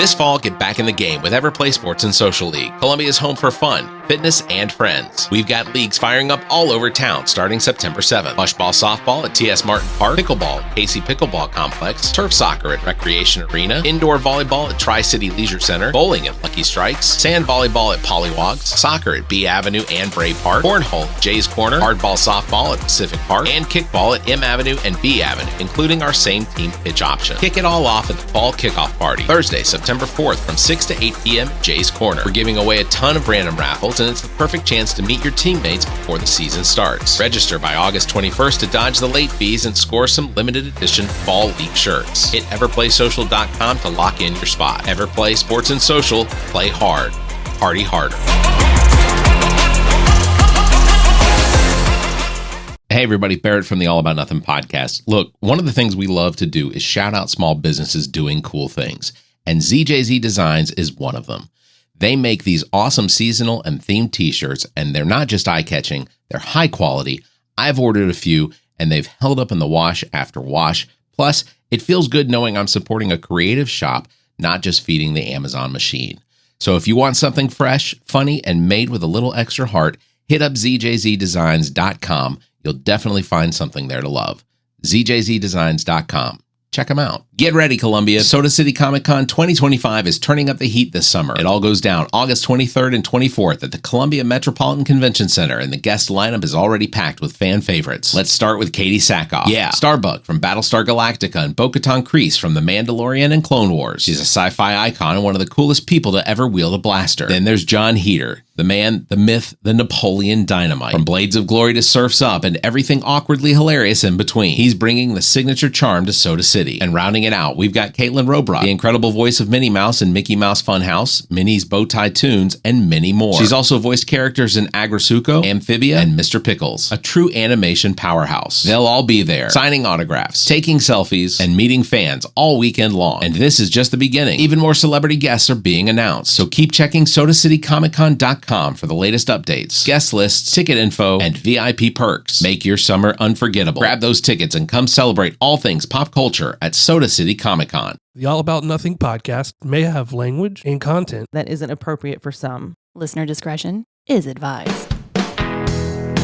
This fall, get back in the game with Everplay Sports and Social League, Columbia's home for fun, fitness, and friends. We've got leagues firing up all over town starting September 7th. Mushball softball at T.S. Martin Park, pickleball at Casey Pickleball Complex, turf soccer at Recreation Arena, indoor volleyball at Tri-City Leisure Center, bowling at Lucky Strikes, sand volleyball at Pollywogs, soccer at B Avenue and Bray Park, cornhole at Jay's Corner, hardball softball at Pacific Park, and kickball at M Avenue and B Avenue, including our same team pitch option. Kick it all off at the fall kickoff party, Thursday, September 4th from 6 to 8 p.m. at Jay's Corner. We're giving away a ton of random raffles, and it's the perfect chance to meet your teammates before the season starts. Register by August 21st to dodge the late fees and score some limited edition fall league shirts. Hit everplaysocial.com to lock in your spot. Everplay Sports and Social. Play hard. Party harder. Hey everybody, Barrett from the All About Nothing podcast. Look, one of the things we love to do is shout out small businesses doing cool things. And ZJZ Designs is one of them. They make these awesome seasonal and themed t-shirts, and they're not just eye-catching, they're high quality. I've ordered a few, and they've held up in the wash after wash. Plus, it feels good knowing I'm supporting a creative shop, not just feeding the Amazon machine. So if you want something fresh, funny, and made with a little extra heart, hit up ZJZDesigns.com. You'll definitely find something there to love. ZJZDesigns.com. Check them out. Get ready, Columbia. Soda City Comic Con 2025 is turning up the heat this summer. It all goes down August 23rd and 24th at the Columbia Metropolitan Convention Center, and the guest lineup is already packed with fan favorites. Let's start with Katie Sackhoff. Yeah, Starbuck from Battlestar Galactica and Bo-Katan Kryze from The Mandalorian and Clone Wars. She's a sci-fi icon and one of the coolest people to ever wield a blaster. Then there's John Heater, the man, the myth, the Napoleon Dynamite. From Blades of Glory to Surf's Up and everything awkwardly hilarious in between. He's bringing the signature charm to Soda City. And rounding it out, we've got Caitlin Robrock, the incredible voice of Minnie Mouse in Mickey Mouse Funhouse, Minnie's Bowtie Tunes, and many more. She's also voiced characters in Agrasuko, Amphibia, and Mr. Pickles. A true animation powerhouse. They'll all be there, signing autographs, taking selfies, and meeting fans all weekend long. And this is just the beginning. Even more celebrity guests are being announced. So keep checking SodaCityComicCon.com for the latest updates, guest lists, ticket info, and VIP perks. Make your summer unforgettable. Grab those tickets and come celebrate all things pop culture at Soda City Comic Con. The All About Nothing podcast may have language and content that isn't appropriate for some. Listener discretion is advised.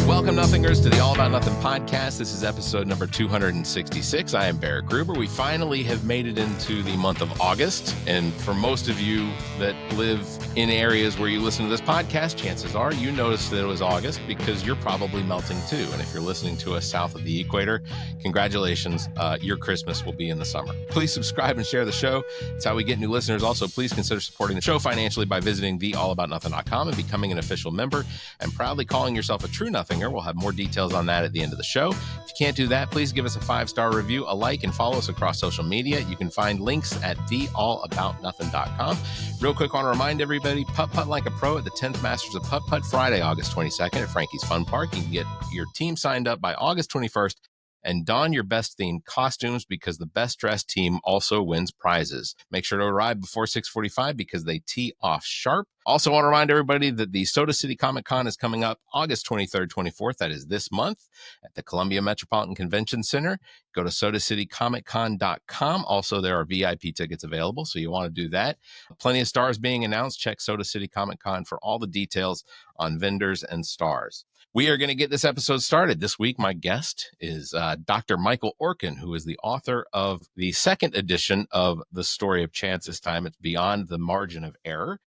Welcome, Nothingers, to the All About Nothing podcast. This is episode number 266. I am Barrett Gruber. We finally have made it into the month of August. And for most of you that live in areas where you listen to this podcast, chances are you noticed that it was August because you're probably melting too. And if you're listening to us south of the equator, congratulations. Your Christmas will be in the summer. Please subscribe and share the show. It's how we get new listeners. Also, please consider supporting the show financially by visiting theallaboutnothing.com and becoming an official member and proudly calling yourself a true Nothinger. We'll have more details on that at the end of the show. If you can't do that, please give us a 5-star review, a like, and follow us across social media. You can find links at theallaboutnothing.com. Real quick, I want to remind everybody, Putt-Putt Like a Pro at the 10th Masters of Putt-Putt Friday, August 22nd at Frankie's Fun Park. You can get your team signed up by August 21st and don your best themed costumes because the best dressed team also wins prizes. Make sure to arrive before 6:45 because they tee off sharp. Also want to remind everybody that the Soda City Comic Con is coming up August 23rd, 24th. That is this month at the Columbia Metropolitan Convention Center. Go to sodacitycomiccon.com. Also, there are VIP tickets available, so you want to do that. Plenty of stars being announced. Check Soda City Comic Con for all the details on vendors and stars. We are going to get this episode started. This week, my guest is Dr. Michael Orkin, who is the author of the second edition of The Story of Chance. This time, it's Beyond the Margin of Error.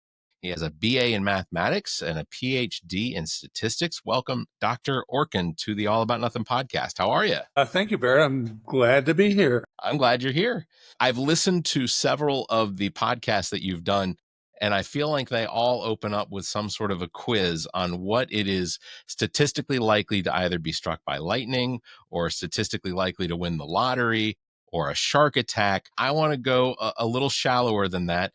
He has a BA in mathematics and a PhD in statistics. Welcome, Dr. Orkin, to the All About Nothing podcast. How are you? Thank you, Barrett. I'm glad to be here. I'm glad you're here. I've listened to several of the podcasts that you've done, and I feel like they all open up with some sort of a quiz on what it is statistically likely to either be struck by lightning or statistically likely to win the lottery or a shark attack. I want to go a little shallower than that.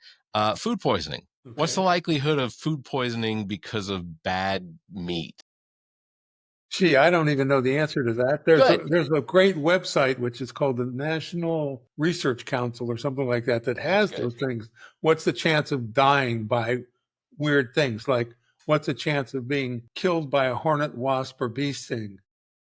Food poisoning. Okay. What's the likelihood of food poisoning because of bad meat? Gee, I don't even know the answer to that. There's a great website, which is called the National Research Council or something like that has those things. What's the chance of dying by weird things? Like, what's the chance of being killed by a hornet, wasp, or bee sting?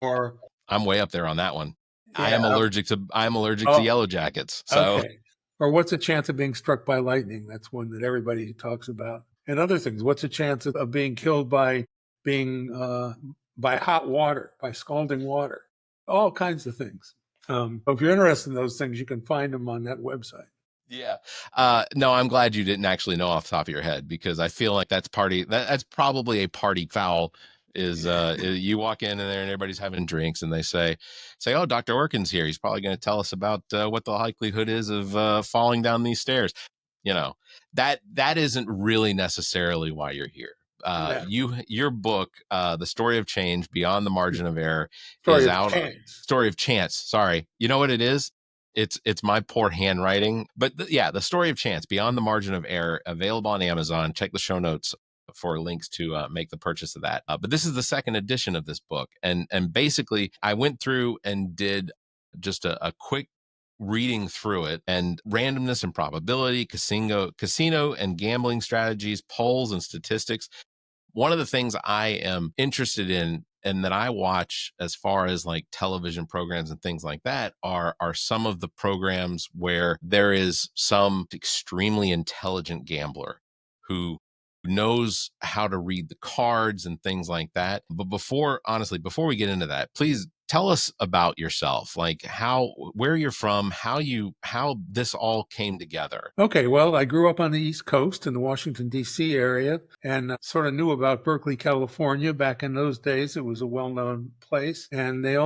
Or I'm way up there on that one. Yeah. I am allergic to yellow jackets. So. Okay. Or what's the chance of being struck by lightning? That's one that everybody talks about. And other things. What's the chance of being killed by being by hot water, by scalding water? All kinds of things. If you're interested in those things, you can find them on that website. Yeah. No, I'm glad you didn't actually know off the top of your head, because I feel like that's probably a party foul is you walk in there and everybody's having drinks and they say, oh, Dr. Orkin's here. He's probably going to tell us about what the likelihood is of falling down these stairs. You know, that isn't really necessarily why you're here. Your book, The Story of Change Beyond the Margin of Error, Story of Chance. Sorry. You know what it is? It's my poor handwriting, but The Story of Chance Beyond the Margin of Error, available on Amazon. Check the show notes for links to make the purchase of that. But this is the second edition of this book, and basically I went through and did just a quick reading through it, and randomness and probability, casino and gambling strategies, polls and statistics. One of the things I am interested in and that I watch as far as like television programs and things like that are some of the programs where there is some extremely intelligent gambler who knows how to read the cards and things like that. But before we get into that, please tell us about yourself, like where you're from, how this all came together. Okay, well, I grew up on the East Coast in the Washington, D.C. area, and sort of knew about Berkeley, California. Back in those days, it was a well-known place. And I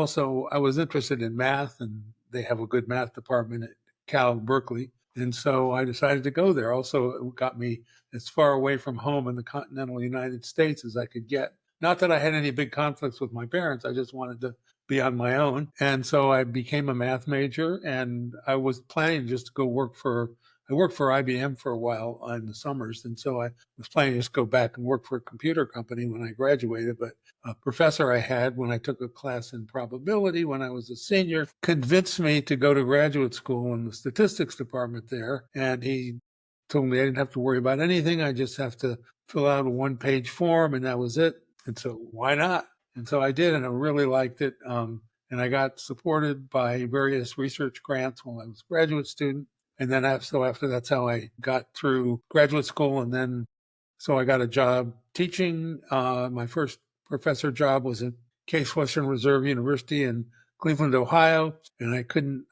was interested in math, and they have a good math department at Berkeley. And so I decided to go there. Also, it got me as far away from home in the continental United States as I could get. Not that I had any big conflicts with my parents. I just wanted to be on my own. And so I became a math major, and I was planning just to go work for IBM for a while in the summers. And so I was planning to just go back and work for a computer company when I graduated. But a professor I had when I took a class in probability when I was a senior convinced me to go to graduate school in the statistics department there. And he told me I didn't have to worry about anything. I just have to fill out a one-page form, and that was it. And so why not? And so I did, and I really liked it. And I got supported by various research grants while I was a graduate student. And then after that's how I got through graduate school. And then, so I got a job teaching. My first professor job was at Case Western Reserve University in Cleveland, Ohio. And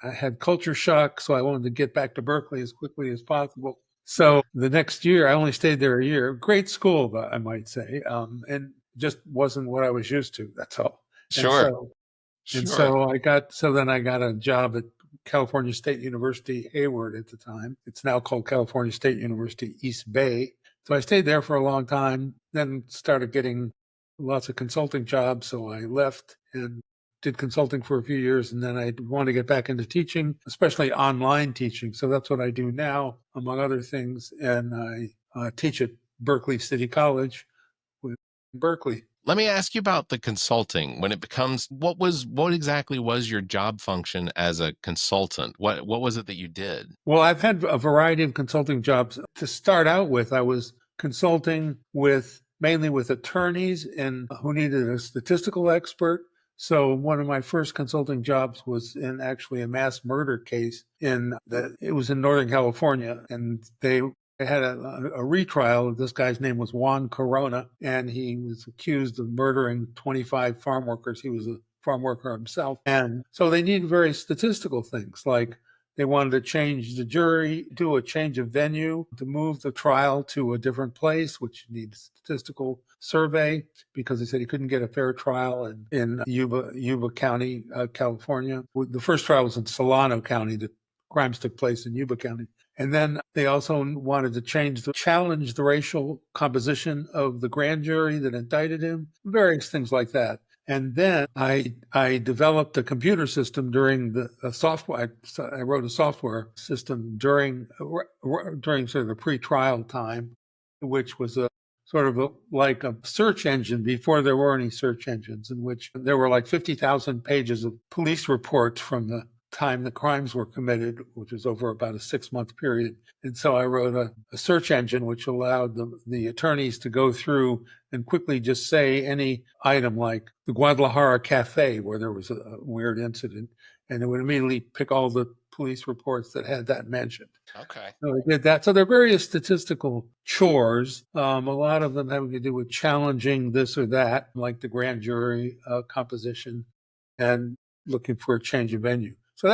I had culture shock. So I wanted to get back to Berkeley as quickly as possible. So the next year, I only stayed there a year. Great school, I might say. And just wasn't what I was used to. That's all. Sure. Then I got a job at California State University, Hayward at the time. It's now called California State University, East Bay. So I stayed there for a long time, then started getting lots of consulting jobs. So I left and did consulting for a few years. And then I wanted to get back into teaching, especially online teaching. So that's what I do now, among other things. And I teach at Berkeley City College with Berkeley. Let me ask you about the consulting. When it becomes, what exactly was your job function as a consultant? What was it that you did? Well, I've had a variety of consulting jobs. To start out with, I was consulting mainly with attorneys and who needed a statistical expert. So one of my first consulting jobs was in actually a mass murder case it was in Northern California, and they had a retrial. This guy's name was Juan Corona, and he was accused of murdering 25 farm workers. He was a farm worker himself. And so they needed very statistical things, like they wanted to change the jury, do a change of venue, to move the trial to a different place, which needs a statistical survey, because they said he couldn't get a fair trial in Yuba County, California. The first trial was in Solano County. The crimes took place in Yuba County. And then they also wanted to challenge the racial composition of the grand jury that indicted him, various things like that. And then I developed a computer system during software. I wrote a software system during sort of the pre-trial time, which was like a search engine before there were any search engines, in which there were like 50,000 pages of police reports from the time the crimes were committed, which was over about a 6-month period. And so I wrote a search engine which allowed the attorneys to go through and quickly just say any item, like the Guadalajara Cafe, where there was a weird incident, and it would immediately pick all the police reports that had that mentioned. Okay. So they did that. So there are various statistical chores, a lot of them having to do with challenging this or that, like the grand jury composition and looking for a change of venue. So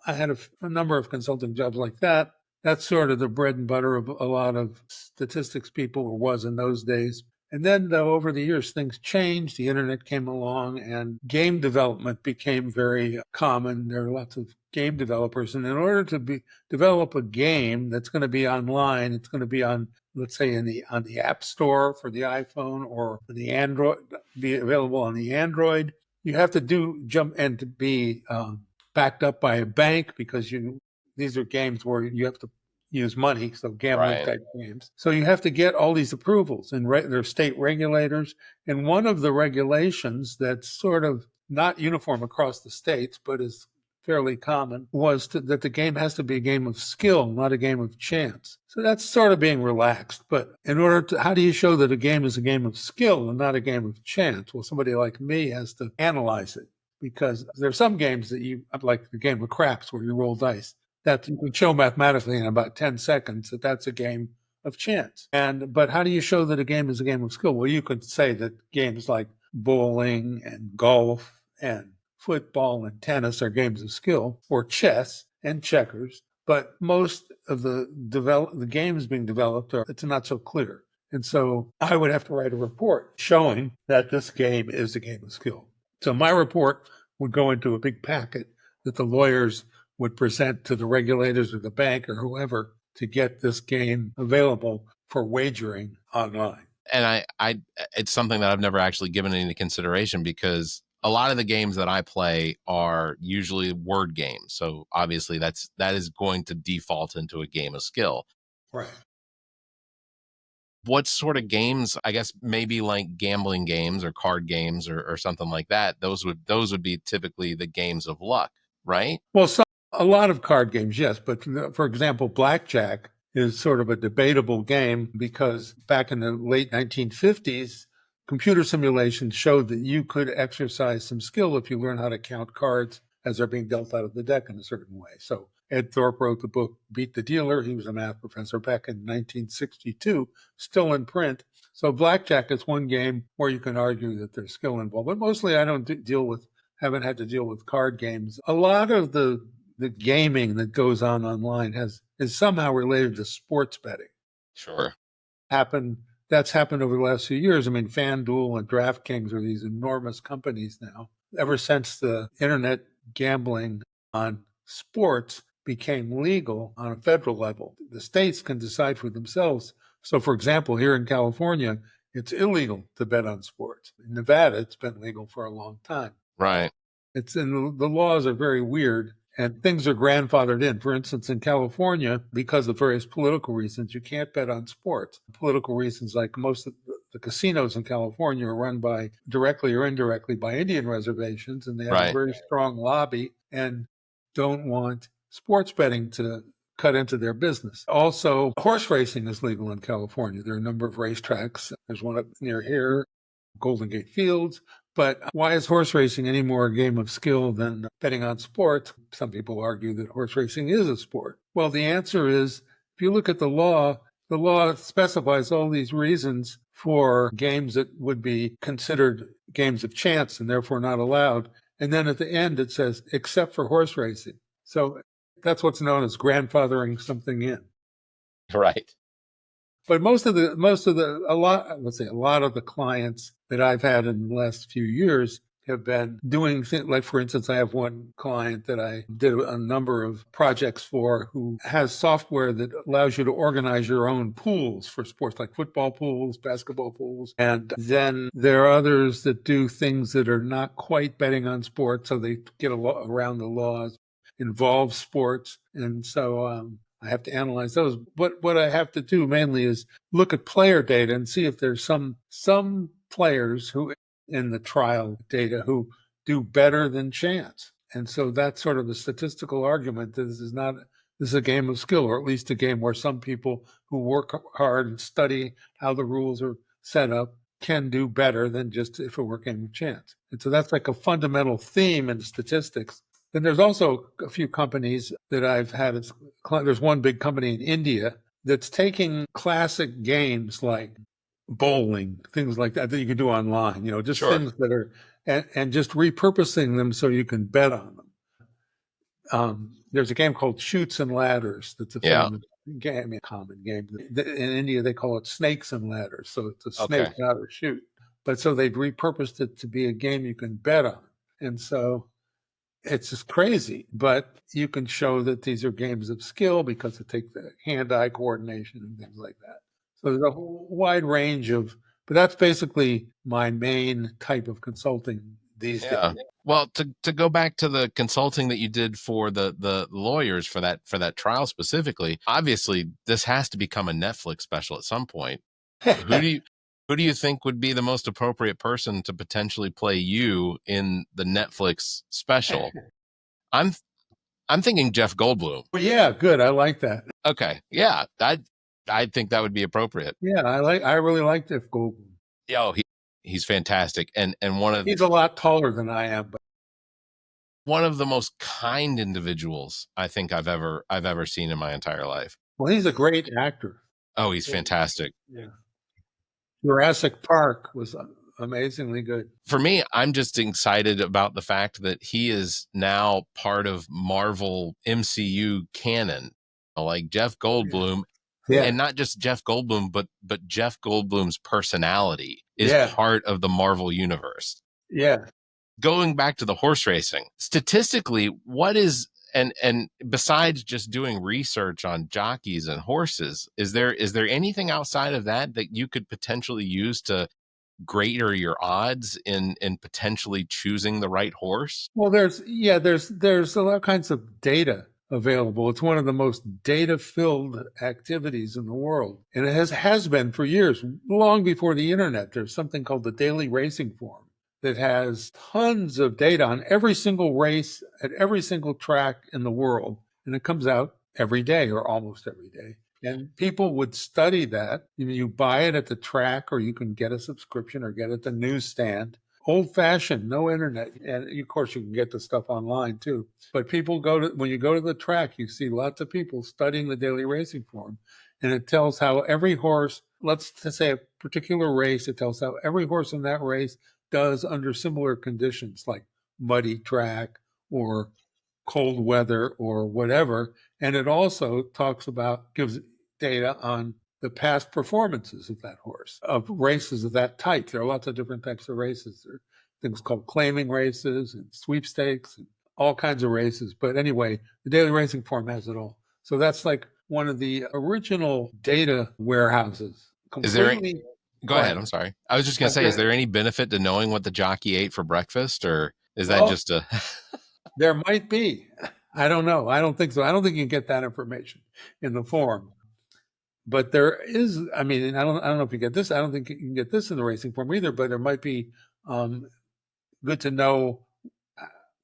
I had a number of consulting jobs like that. That's sort of the bread and butter of a lot of statistics people, or was in those days. And then, though, over the years, things changed. The internet came along and game development became very common. There are lots of game developers. And in order to develop a game that's going to be online, it's going to be on, let's say, on the App Store for the iPhone, or the Android, be available on the Android. You have to jump and to be backed up by a bank, because these are games where you have to use money, so gambling type games. So you have to get all these approvals, and there are state regulators. And one of the regulations that's sort of not uniform across the states, but is fairly common, was that the game has to be a game of skill, not a game of chance. So that's sort of being relaxed. But how do you show that a game is a game of skill and not a game of chance? Well, somebody like me has to analyze it, because there are some games that like the game of craps, where you roll dice, that you can show mathematically in about 10 seconds that that's a game of chance. But how do you show that a game is a game of skill? Well, you could say that games like bowling and golf and football and tennis are games of skill, or chess and checkers. But most of the games being developed it's not so clear. And so I would have to write a report showing that this game is a game of skill. So my report would go into a big packet that the lawyers would present to the regulators or the bank or whoever to get this game available for wagering online. And it's something that I've never actually given any consideration, because a lot of the games that I play are usually word games. So obviously that is going to default into a game of skill. Right. What sort of games, I guess maybe like gambling games or card games or something like that, those would be typically the games of luck, right? Well, a lot of card games, yes. But for example, blackjack is sort of a debatable game, because back in the late 1950s, computer simulations showed that you could exercise some skill if you learn how to count cards as they're being dealt out of the deck in a certain way. So Ed Thorpe wrote the book Beat the Dealer. He was a math professor back in 1962, still in print. So blackjack is one game where you can argue that there's skill involved. But mostly I haven't had to deal with card games. A lot of the gaming that goes on online is somehow related to sports betting. Sure. That's happened over the last few years. I mean, FanDuel and DraftKings are these enormous companies now. Ever since the internet gambling on sports became legal on a federal level, the states can decide for themselves. So, for example, here in California, it's illegal to bet on sports. In Nevada, it's been legal for a long time. Right. The laws are very weird, and things are grandfathered in. For instance, in California, because of various political reasons, you can't bet on sports. Political reasons, like most of the casinos in California, are run by directly or indirectly by Indian reservations, and they have a very strong lobby and don't want sports betting to cut into their business. Also, horse racing is legal in California. There are a number of racetracks. There's one up near here, Golden Gate Fields. But why is horse racing any more a game of skill than betting on sports? Some people argue that horse racing is a sport. Well, the answer is, if you look at the law specifies all these reasons for games that would be considered games of chance and therefore not allowed. And then at the end, it says, except for horse racing. So that's what's known as grandfathering something in. Right. But a lot of the clients that I've had in the last few years have been doing things like, for instance, I have one client that I did a number of projects for, who has software that allows you to organize your own pools for sports, like football pools, basketball pools. And then there are others that do things that are not quite betting on sports, so they get around the laws, involve sports. And so, I have to analyze those. But what I have to do mainly is look at player data and see if there's some players who in the trial data who do better than chance. And so that's sort of a statistical argument that this is a game of skill, or at least a game where some people who work hard and study how the rules are set up can do better than just if it were a game of chance. And so that's like a fundamental theme in statistics Then there's also a few companies that I've had as there's one big company in India that's taking classic games like bowling, things like that you can do online, just Sure. things that are, and just repurposing them so you can bet on them. There's a game called Shoots and Ladders that's a Yeah. famous game, a common game. In India, they call it Snakes and Ladders. So it's a snake, Okay. not a shoot. But so they've repurposed it to be a game you can bet on. And so it's just crazy, but you can show that these are games of skill because it takes the hand-eye coordination and things like that. So there's a whole wide range but that's basically my main type of consulting these days. Well, to go back to the consulting that you did for the lawyers for that trial specifically, obviously this has to become a Netflix special at some point. Who do you think would be the most appropriate person to potentially play you in the Netflix special? I'm thinking Jeff Goldblum. Well, yeah, good. I like that. Okay. Yeah. I think that would be appropriate. Yeah, I really like Jeff Goldblum. Yo, he's fantastic. And he's a lot taller than I am, but one of the most kind individuals I think I've ever seen in my entire life. Well, he's a great actor. Oh, he's fantastic. Yeah. Jurassic Park was amazingly good. For me, I'm just excited about the fact that he is now part of Marvel MCU canon. Like Jeff Goldblum, and not just Jeff Goldblum, but Jeff Goldblum's personality is part of the Marvel universe. Yeah. Going back to the horse racing, statistically, what is and besides just doing research on jockeys and horses, is there anything outside of that you could potentially use to greater your odds in potentially choosing the right horse? Well, there's a lot of kinds of data available. It's one of the most data-filled activities in the world, and it has been for years, long before the internet. There's something called the Daily Racing Form that has tons of data on every single race at every single track in the world, and it comes out every day or almost every day. And people would study that. You buy it at the track, or you can get a subscription or get it at the newsstand. Old-fashioned, no internet. And of course, you can get the stuff online too. But people when you go to the track, you see lots of people studying the Daily Racing Form. And it tells how every horse, let's say a particular race, it tells how every horse in that race does under similar conditions, like muddy track or cold weather or whatever. And it also gives data on the past performances of that horse, of races of that type. There are lots of different types of races. There are things called claiming races and sweepstakes and all kinds of races. But anyway, the Daily Racing Form has it all. So that's like one of the original data warehouses. Is there Go ahead. I'm sorry. I was just going to say, is there any benefit to knowing what the jockey ate for breakfast, or is that just a... There might be. I don't know. I don't think so. I don't think you can get that information in the form. But there is, I mean, I don't know if you get this. I don't think you can get this in the racing form either, but there might be good to know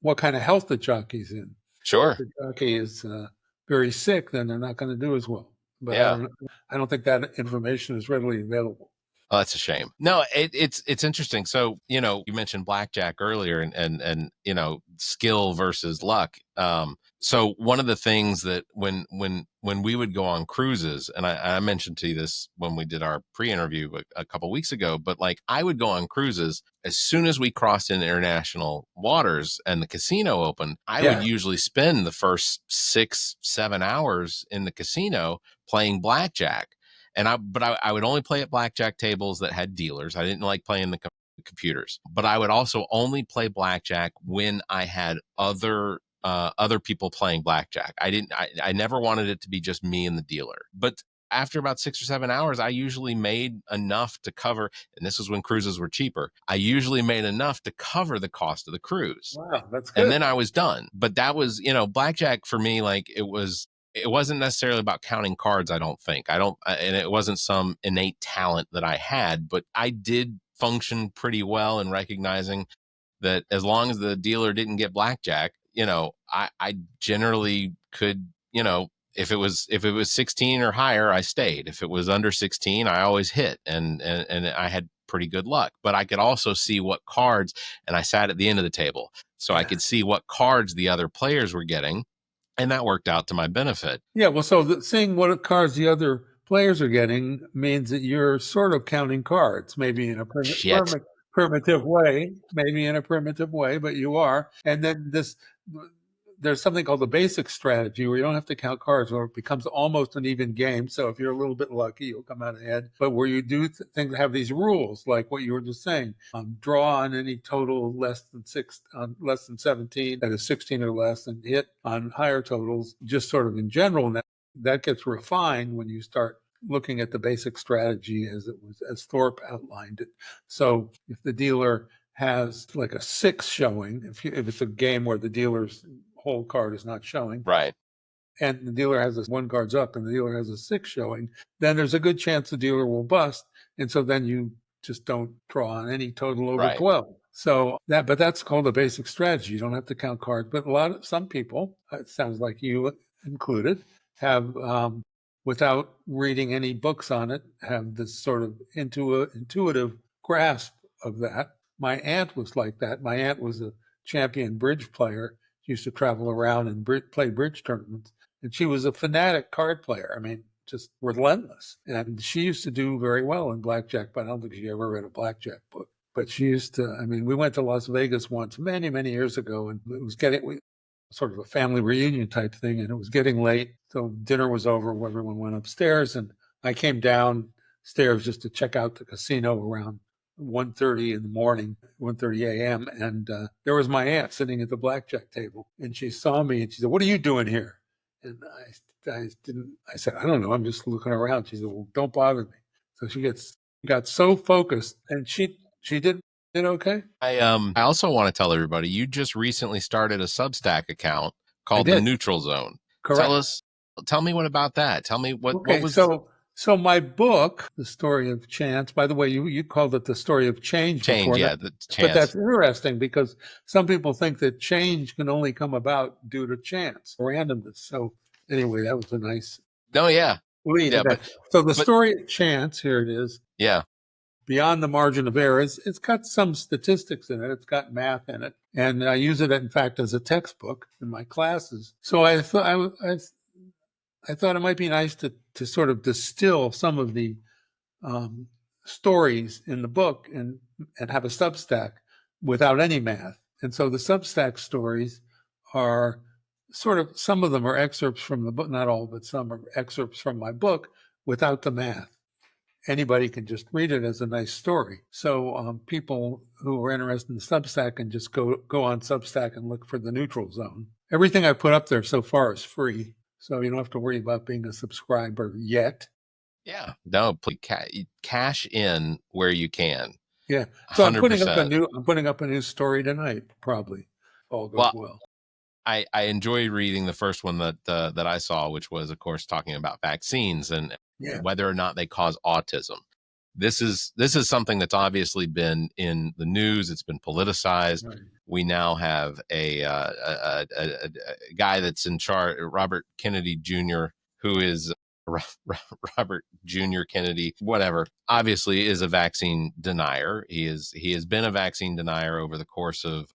what kind of health the jockey's in. Sure. If the jockey is very sick, then they're not going to do as well. But I don't think that information is readily available. Oh, that's a shame. No, it's interesting. So, you mentioned blackjack earlier and skill versus luck. So one of the things that when we would go on cruises, and I mentioned to you this when we did our pre-interview a couple of weeks ago, but like I would go on cruises as soon as we crossed into international waters and the casino opened, I would usually spend the first 6-7 hours in the casino playing blackjack. But I would only play at blackjack tables that had dealers. I didn't like playing the computers, but I would also only play blackjack when I had other people playing blackjack. I never wanted it to be just me and the dealer. But after about 6 or 7 hours, I usually made enough to cover, and this was when cruises were cheaper. I usually made enough to cover the cost of the cruise. Wow, that's good. And then I was done. But that was, blackjack for me, like it wasn't necessarily about counting cards, I don't think. And it wasn't some innate talent that I had, but I did function pretty well in recognizing that as long as the dealer didn't get blackjack, I generally could, if it was 16 or higher, I stayed. If it was under 16, I always hit and I had pretty good luck. But I could also see what cards, and I sat at the end of the table. so I could see what cards the other players were getting, and that worked out to my benefit. Yeah, well, so seeing what cards the other players are getting means that you're sort of counting cards, maybe in a primitive way, but you are. And then there's something called the basic strategy where you don't have to count cards, or it becomes almost an even game. So if you're a little bit lucky, you'll come out ahead. But where you do things that have these rules, like what you were just saying, draw on any total less than 17, that is 16 or less, and hit on higher totals, just sort of in general. And that gets refined when you start looking at the basic strategy as Thorpe outlined it. So if the dealer has like a 6 showing, if it's a game where the dealer's whole card is not showing, right, and the dealer has this 1 card's up and the dealer has a 6 showing, then there's a good chance the dealer will bust, and so then you just don't draw on any total over 12. So but that's called a basic strategy. You don't have to count cards, but some people, it sounds like you included, have without reading any books on it, have this sort of intuitive grasp of that. My aunt was like that. My aunt was a champion bridge player. She used to travel around and play bridge tournaments. And she was a fanatic card player. I mean, just relentless. And she used to do very well in blackjack, but I don't think she ever read a blackjack book. But she used to, we went to Las Vegas once many, many years ago, and it was sort of a family reunion type thing, and it was getting late. So dinner was over, everyone went upstairs, and I came downstairs just to check out the casino around 1:30 in the morning, 1:30 a.m. And there was my aunt sitting at the blackjack table, and she saw me and she said, "What are you doing here?" And I said, "I don't know. I'm just looking around." She said, "Well, don't bother me." So she got so focused, and she did okay. I also want to tell everybody, you just recently started a Substack account called The Neutral Zone. Correct. Tell me what about that. Tell me what was. So my book, The Story of Chance, by the way, you called it The Story of Change before. The chance. But that's interesting because some people think that change can only come about due to chance, randomness. So anyway, that was a nice lead. Yeah, so the story of chance, here it is. Yeah. Beyond the margin of error, it's got some statistics in it. It's got math in it. And I use it, in fact, as a textbook in my classes. So I thought it might be nice to sort of distill some of the stories in the book and have a Substack without any math. And so the Substack stories are sort of, some of them are excerpts from the book, not all, but some are excerpts from my book without the math. Anybody can just read it as a nice story. So people who are interested in Substack can just go on Substack and look for The Neutral Zone. Everything I put up there so far is free. So you don't have to worry about being a subscriber yet. Yeah. No, please cash in where you can. Yeah. So 100%. I'm putting up a new story tonight, probably. If all goes well. I enjoyed reading the first one that I saw, which was, of course, talking about vaccines and whether or not they cause autism. This is something that's obviously been in the news. It's been politicized. Right. We now have a guy that's in charge, Robert Kennedy Jr., who is Robert Jr. Kennedy, whatever, obviously is a vaccine denier. He has been a vaccine denier over the course of,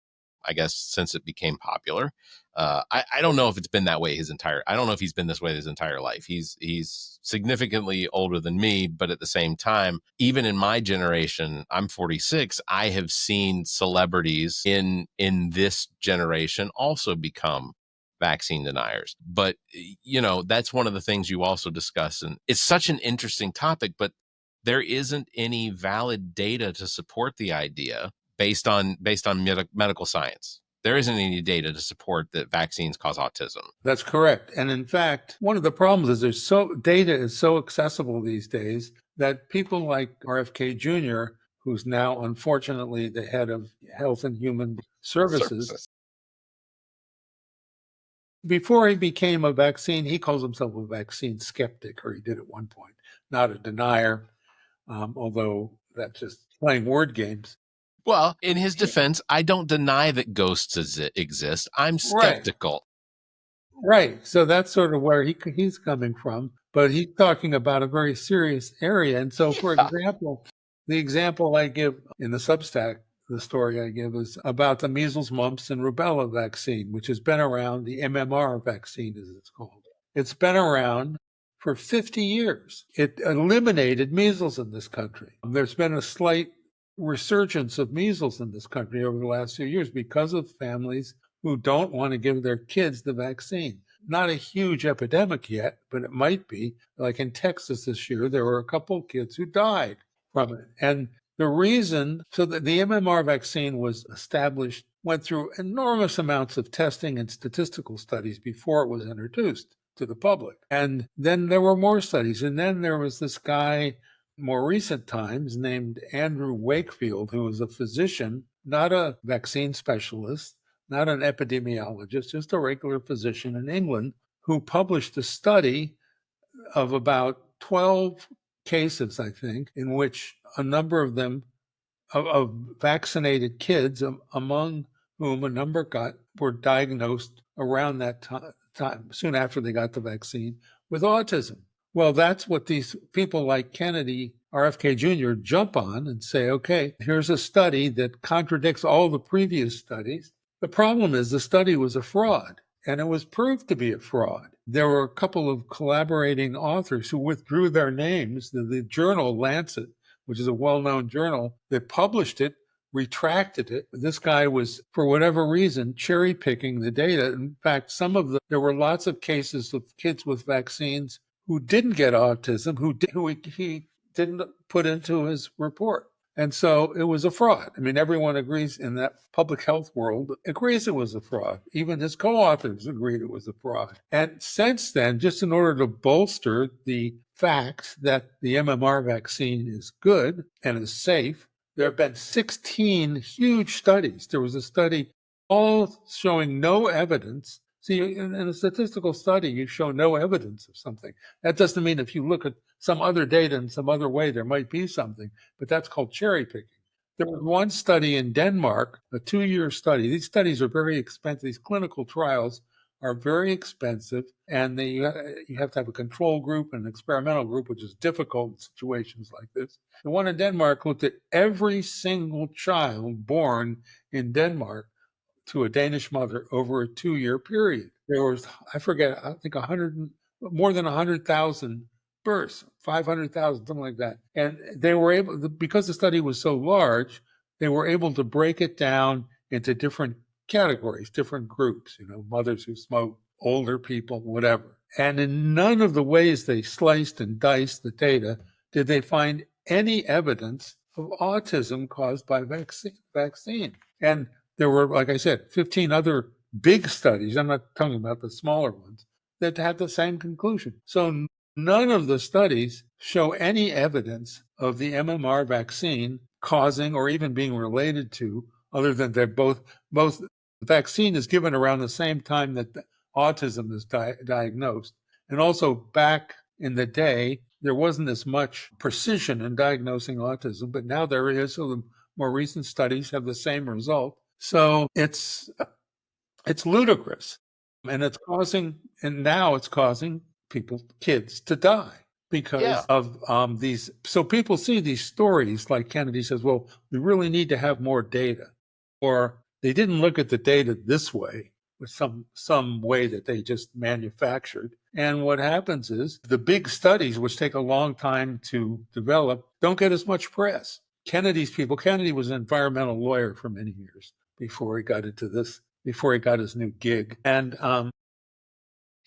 I guess, since it became popular. I don't know if it's been that way I don't know if he's been this way his entire life. He's significantly older than me, but at the same time, even in my generation, I'm 46, I have seen celebrities in this generation also become vaccine deniers. But, that's one of the things you also discuss. And it's such an interesting topic, but there isn't any valid data to support the idea based on medical science. There isn't any data to support that vaccines cause autism. That's correct. And in fact, one of the problems is data is so accessible these days that people like RFK Jr., who's now unfortunately the head of Health and Human Services. Before he became a vaccine, he calls himself a vaccine skeptic, or he did at one point, not a denier, although that's just playing word games. Well, in his defense, I don't deny that ghosts exist. I'm skeptical. Right. So that's sort of where he's coming from. But he's talking about a very serious area. And so, for example, the example I give in the Substack the story I give is about the measles, mumps, and rubella vaccine, which has been around, the MMR vaccine, as it's called. It's been around for 50 years. It eliminated measles in this country. There's been a slight resurgence of measles in this country over the last few years because of families who don't want to give their kids the vaccine. Not a huge epidemic yet, but it might be. Like in Texas this year, there were a couple of kids who died from it. And the reason, so that the MMR vaccine was established, went through enormous amounts of testing and statistical studies before it was introduced to the public. And then there were more studies. And then there was this guy, more recent times, named Andrew Wakefield, who was a physician, not a vaccine specialist, not an epidemiologist, just a regular physician in England, who published a study of about 12 cases, I think, in which a number of them of vaccinated kids, among whom a number were diagnosed around that time, soon after they got the vaccine, with autism. Well, that's what these people like Kennedy, RFK Jr. jump on and say, okay, here's a study that contradicts all the previous studies. The problem is the study was a fraud, and it was proved to be a fraud. There were a couple of collaborating authors who withdrew their names. The journal Lancet, which is a well-known journal that published it, retracted it. This guy was, for whatever reason, cherry-picking the data. In fact, there were lots of cases of kids with vaccines who didn't get autism, who he didn't put into his report. And so it was a fraud. I mean, everyone agrees in that public health world, agrees it was a fraud. Even his co-authors agreed it was a fraud. And since then, just in order to bolster the fact that the MMR vaccine is good and is safe, there have been 16 huge studies. There was a study all showing no evidence. See, in a statistical study, you show no evidence of something. That doesn't mean if you look at some other data in some other way, there might be something, but that's called cherry picking. There was one study in Denmark, a 2-year study. These studies are very expensive. These clinical trials are very expensive, and you have to have a control group and an experimental group, which is difficult in situations like this. The one in Denmark looked at every single child born in Denmark to a Danish mother over a 2-year period. There was, I think more than 100,000 births, 500,000, something like that. And they were because the study was so large, they were able to break it down into different categories, different groups, mothers who smoke, older people, whatever. And in none of the ways they sliced and diced the data did they find any evidence of autism caused by vaccine. And there were, like I said, 15 other big studies, I'm not talking about the smaller ones, that had the same conclusion. So none of the studies show any evidence of the MMR vaccine causing or even being related to, other than they're both the vaccine is given around the same time that autism is diagnosed. And also back in the day, there wasn't as much precision in diagnosing autism, but now there is. So the more recent studies have the same result. So it's ludicrous, and now it's causing kids to die because of these. So people see these stories like Kennedy says, well, we really need to have more data, or they didn't look at the data this way, with some way that they just manufactured. And what happens is the big studies, which take a long time to develop, don't get as much press. Kennedy was an environmental lawyer for many years before he got his new gig. And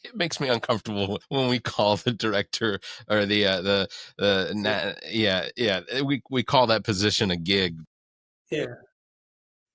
it makes me uncomfortable when we call the director or we call that position a gig. Yeah.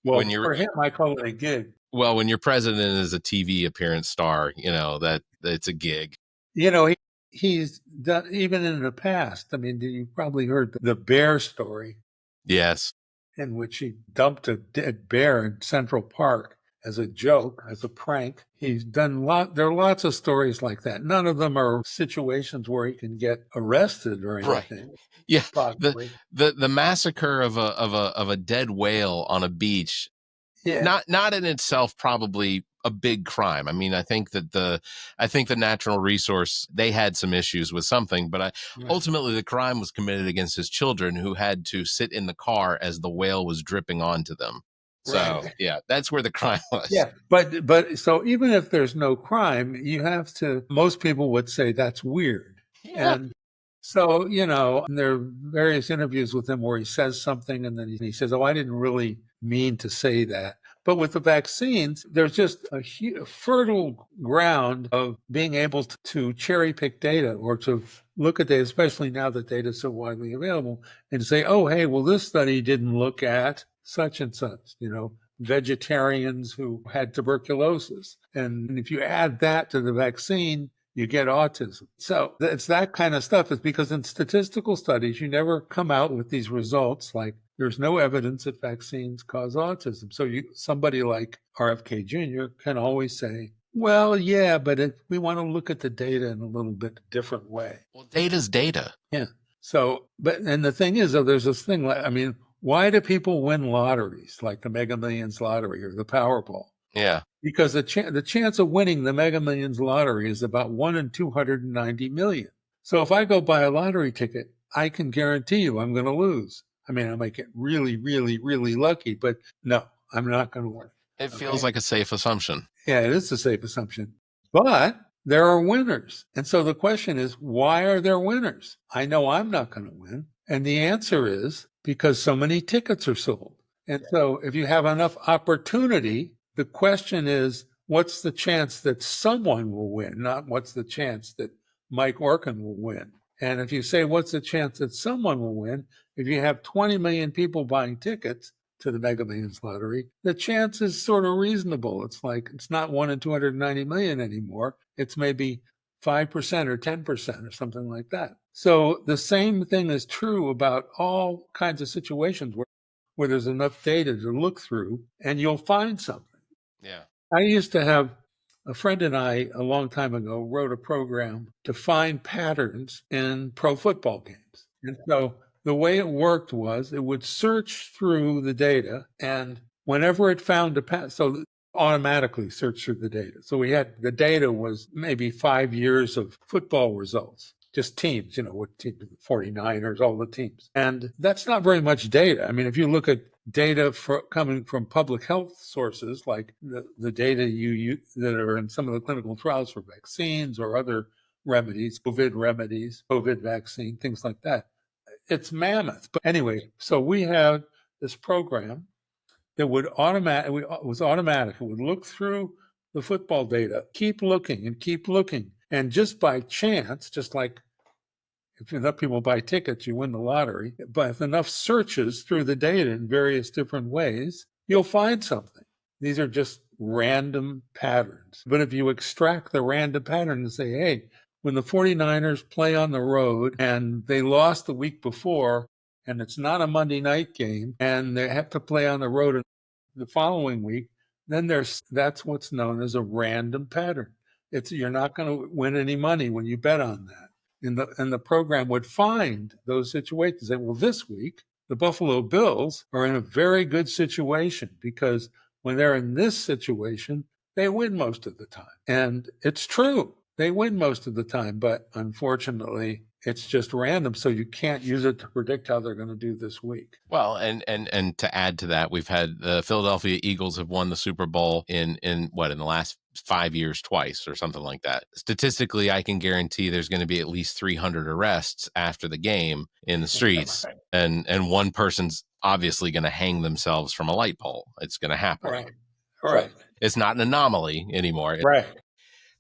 Well, when for him, I call it a gig. Well, when your president is a TV appearance star, that it's a gig. He's done, even in the past. I mean, you probably heard the bear story. Yes. In which he dumped a dead bear in Central Park as a joke, as a prank. He's done there are lots of stories like that. None of them are situations where he can get arrested or anything. Right. Yeah. The massacre of a dead whale on a beach. Yeah. Not in itself probably a big crime. I mean, I think the natural resource, they had some issues with something, but ultimately the crime was committed against his children, who had to sit in the car as the whale was dripping onto them. So yeah, that's where the crime was. Yeah, but so even if there's no crime, you have to. Most people would say that's weird, and so there are various interviews with him where he says something, and then he says, "Oh, I didn't really mean to say that." But with the vaccines, there's just a fertile ground of being able to cherry pick data or to look at data, especially now that data is so widely available, and say, "Oh, hey, well, this study didn't look at such and such," vegetarians who had tuberculosis. And if you add that to the vaccine, you get autism. So it's that kind of stuff. It's because in statistical studies, you never come out with these results like there's no evidence that vaccines cause autism. So somebody like RFK Jr. can always say, well, yeah, but we want to look at the data in a little bit different way. Well, data's data. Yeah. So, and the thing is, though, there's this thing why do people win lotteries like the Mega Millions lottery or the Powerball? Yeah. Because the chance of winning the Mega Millions lottery is about 1 in 290 million. So if I go buy a lottery ticket, I can guarantee you I'm going to lose. I mean, I might get really, really, really lucky, but no, I'm not going to win. It feels like a safe assumption. Yeah, it is a safe assumption. But there are winners. And so the question is, why are there winners? I know I'm not going to win. And the answer is because so many tickets are sold. And so if you have enough opportunity, the question is, what's the chance that someone will win, not what's the chance that Mike Orkin will win. And if you say, what's the chance that someone will win? If you have 20 million people buying tickets to the Mega Millions lottery, the chance is sort of reasonable. It's like, it's not 1 in 290 million anymore. It's maybe 5% or 10% or something like that. So the same thing is true about all kinds of situations where there's enough data to look through and you'll find something. Yeah. I used to have a friend and I, a long time ago, wrote a program to find patterns in pro football games. And so the way it worked was it would search through the data, and whenever it found a pattern, so automatically search through the data. So the data was maybe 5 years of football results, just teams, what team, 49ers, all the teams. And that's not very much data. I mean, if you look at data coming from public health sources, like the data that are in some of the clinical trials for vaccines or other remedies, COVID vaccine, things like that, it's mammoth. But anyway, so we had this program that was automatic. It would look through the football data, keep looking and keep looking. And just by chance, just like if enough people buy tickets, you win the lottery. But if enough searches through the data in various different ways, you'll find something. These are just random patterns. But if you extract the random pattern and say, hey, when the 49ers play on the road and they lost the week before, and it's not a Monday night game, and they have to play on the road the following week, then that's what's known as a random pattern. You're not going to win any money when you bet on that. And the program would find those situations. Say, well, this week, the Buffalo Bills are in a very good situation because when they're in this situation, they win most of the time. And it's true. They win most of the time, but unfortunately, it's just random. So you can't use it to predict how they're going to do this week. Well, and to add to that, we've had the Philadelphia Eagles have won the Super Bowl in the last 5 years twice or something like that. Statistically, I can guarantee there's going to be at least 300 arrests after the game in the streets, and one person's obviously going to hang themselves from a light pole. It's going to happen. Right. It's not an anomaly anymore. Right.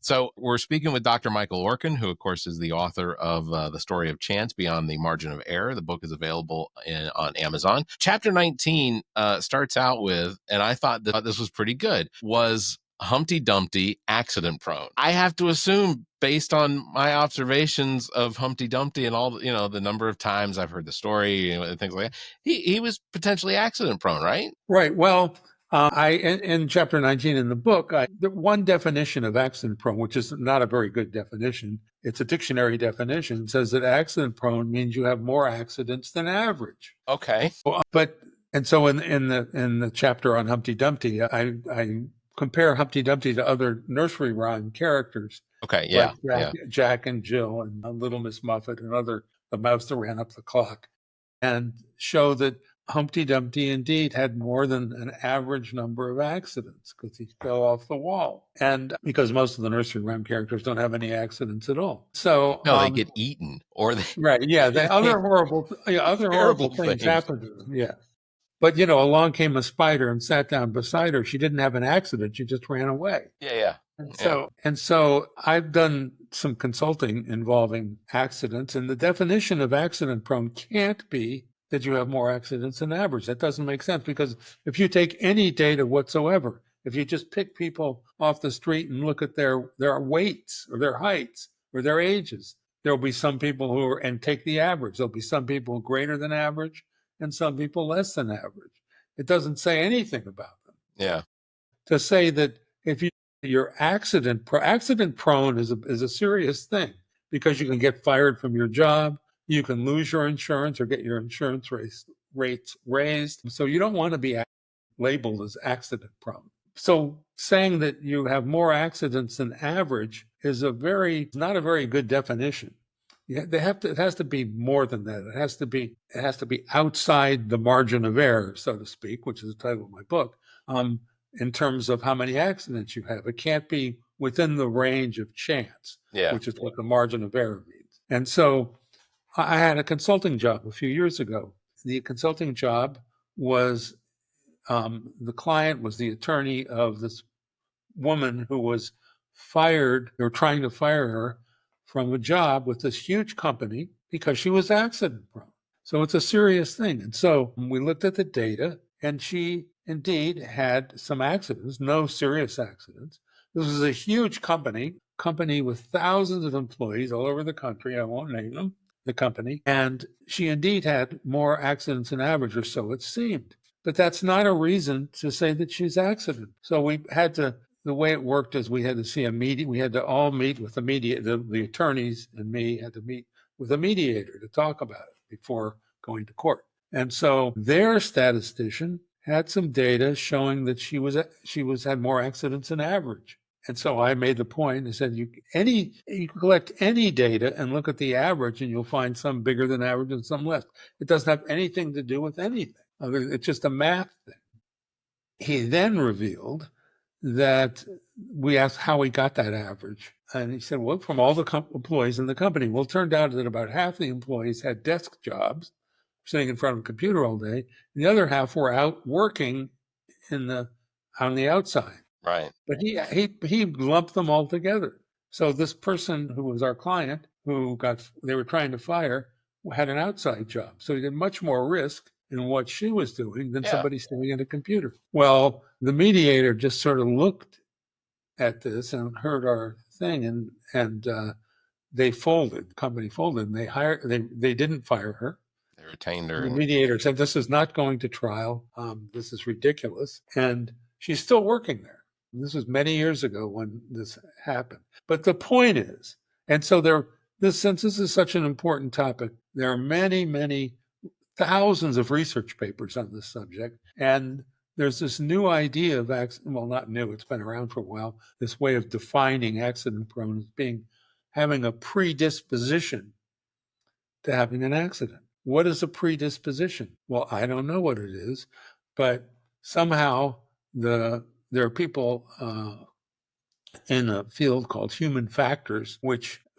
So we're speaking with Dr. Michael Orkin, who, of course, is the author of The Story of Chance Beyond the Margin of Error. The book is available on Amazon. Chapter 19 starts out with, and I thought that this was pretty good, was Humpty Dumpty accident prone. I have to assume, based on my observations of Humpty Dumpty and all, the number of times I've heard the story and things like that, he was potentially accident prone, right? Right. Well, in chapter 19 in the book, the one definition of accident prone, which is not a very good definition, it's a dictionary definition, says that accident prone means you have more accidents than average. Okay. And so in the chapter on Humpty Dumpty, I compare Humpty Dumpty to other nursery rhyme characters. Okay, like yeah. Jack and Jill and Little Miss Muffet and the mouse that ran up the clock, and show that Humpty Dumpty indeed had more than an average number of accidents because he fell off the wall. And because most of the nursery rhyme characters don't have any accidents at all. So No, they get eaten or they right, yeah, other horrible things happen to them. Yeah. But along came a spider and sat down beside her. She didn't have an accident, she just ran away. Yeah. And so I've done some consulting involving accidents, and the definition of accident prone can't be that you have more accidents than average. That doesn't make sense, because if you take any data whatsoever, if you just pick people off the street and look at their weights or their heights or their ages, there'll be some people and take the average. There'll be some people greater than average and some people less than average. It doesn't say anything about them. Yeah. To say that if you're accident prone is a serious thing, because you can get fired from your job, you can lose your insurance or get your insurance rates raised. So you don't want to be labeled as accident prone. So saying that you have more accidents than average is not a very good definition. Yeah, it has to be more than that. It has to be outside the margin of error, so to speak, which is the title of my book. In terms of how many accidents you have, it can't be within the range of chance, which is what the margin of error means. And so I had a consulting job a few years ago. The consulting job was, the client was the attorney of this woman who was fired. They were trying to fire her from a job with this huge company because she was accident prone. So it's a serious thing. And so we looked at the data, and she indeed had some accidents, no serious accidents. This was a huge company with thousands of employees all over the country. I won't name them, the company. And she indeed had more accidents than average, or so it seemed. But that's not a reason to say that she's accident. So the way it worked is we had to see a meeting. We had to all meet with the attorneys and me had to meet with a mediator to talk about it before going to court. And so their statistician had some data showing that she had more accidents than average. And so I made the point and said, you collect any data and look at the average, and you'll find some bigger than average and some less. It doesn't have anything to do with anything. It's just a math thing. He then revealed that we asked how he got that average. And he said, well, from all the employees in the company. Well, it turned out that about half the employees had desk jobs, sitting in front of a computer all day. And the other half were out working on the outside. Right. But he lumped them all together. So this person who was our client, they were trying to fire, had an outside job. So he had much more risk in what she was doing than somebody sitting at a computer. Well, the mediator just sort of looked at this and heard our thing, and they folded. The company folded, and they didn't fire her. They retained her. The mediator said, this is not going to trial. This is ridiculous. And she's still working there. This was many years ago when this happened. But the point is, and so since this is such an important topic, there are many, many thousands of research papers on this subject. And there's this new idea of well, not new, it's been around for a while, this way of defining accident prone as having a predisposition to having an accident. What is a predisposition? Well, I don't know what it is, but somehow there are people in a field called human factors,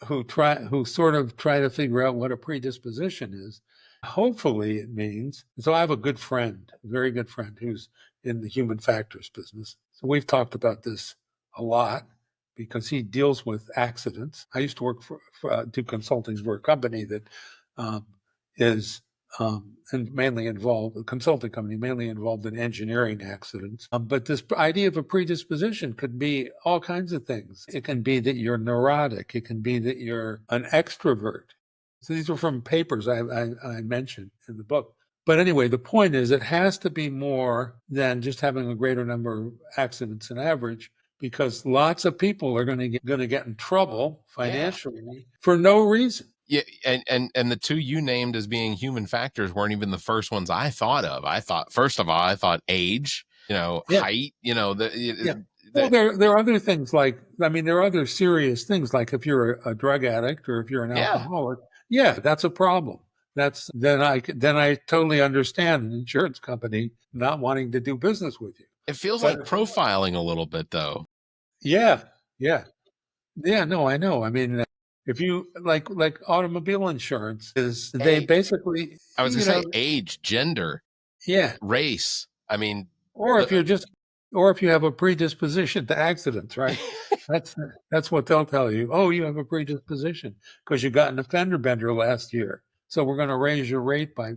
who sort of try to figure out what a predisposition is. Hopefully it means, so I have a very good friend who's in the human factors business. So we've talked about this a lot because he deals with accidents. I used to work do consulting for a company that is mainly involved, a consulting company mainly involved in engineering accidents. But this idea of a predisposition could be all kinds of things. It can be that you're neurotic. It can be that you're an extrovert. So these are from papers I mentioned in the book. But anyway, the point is it has to be more than just having a greater number of accidents than average, because lots of people are going to get in trouble financially for no reason. Yeah, and the two you named as being human factors weren't even the first ones I thought of. First of all, I thought age, height, Well, there are other things like, I mean, there are other serious things like if you're a drug addict or if you're an alcoholic, yeah, that's a problem. Then I totally understand an insurance company not wanting to do business with you. It feels But like profiling a little bit, though. yeah, yeah, yeah. No, I know. I mean, if you like automobile insurance is they Age. basically, I was you going to know, say age, gender, yeah. race. I mean, Or if you're just, or if you have a predisposition to accidents, right? That's that's what they'll tell you. Oh, you have a predisposition because you got an offender bender last year. So we're going to raise your rate by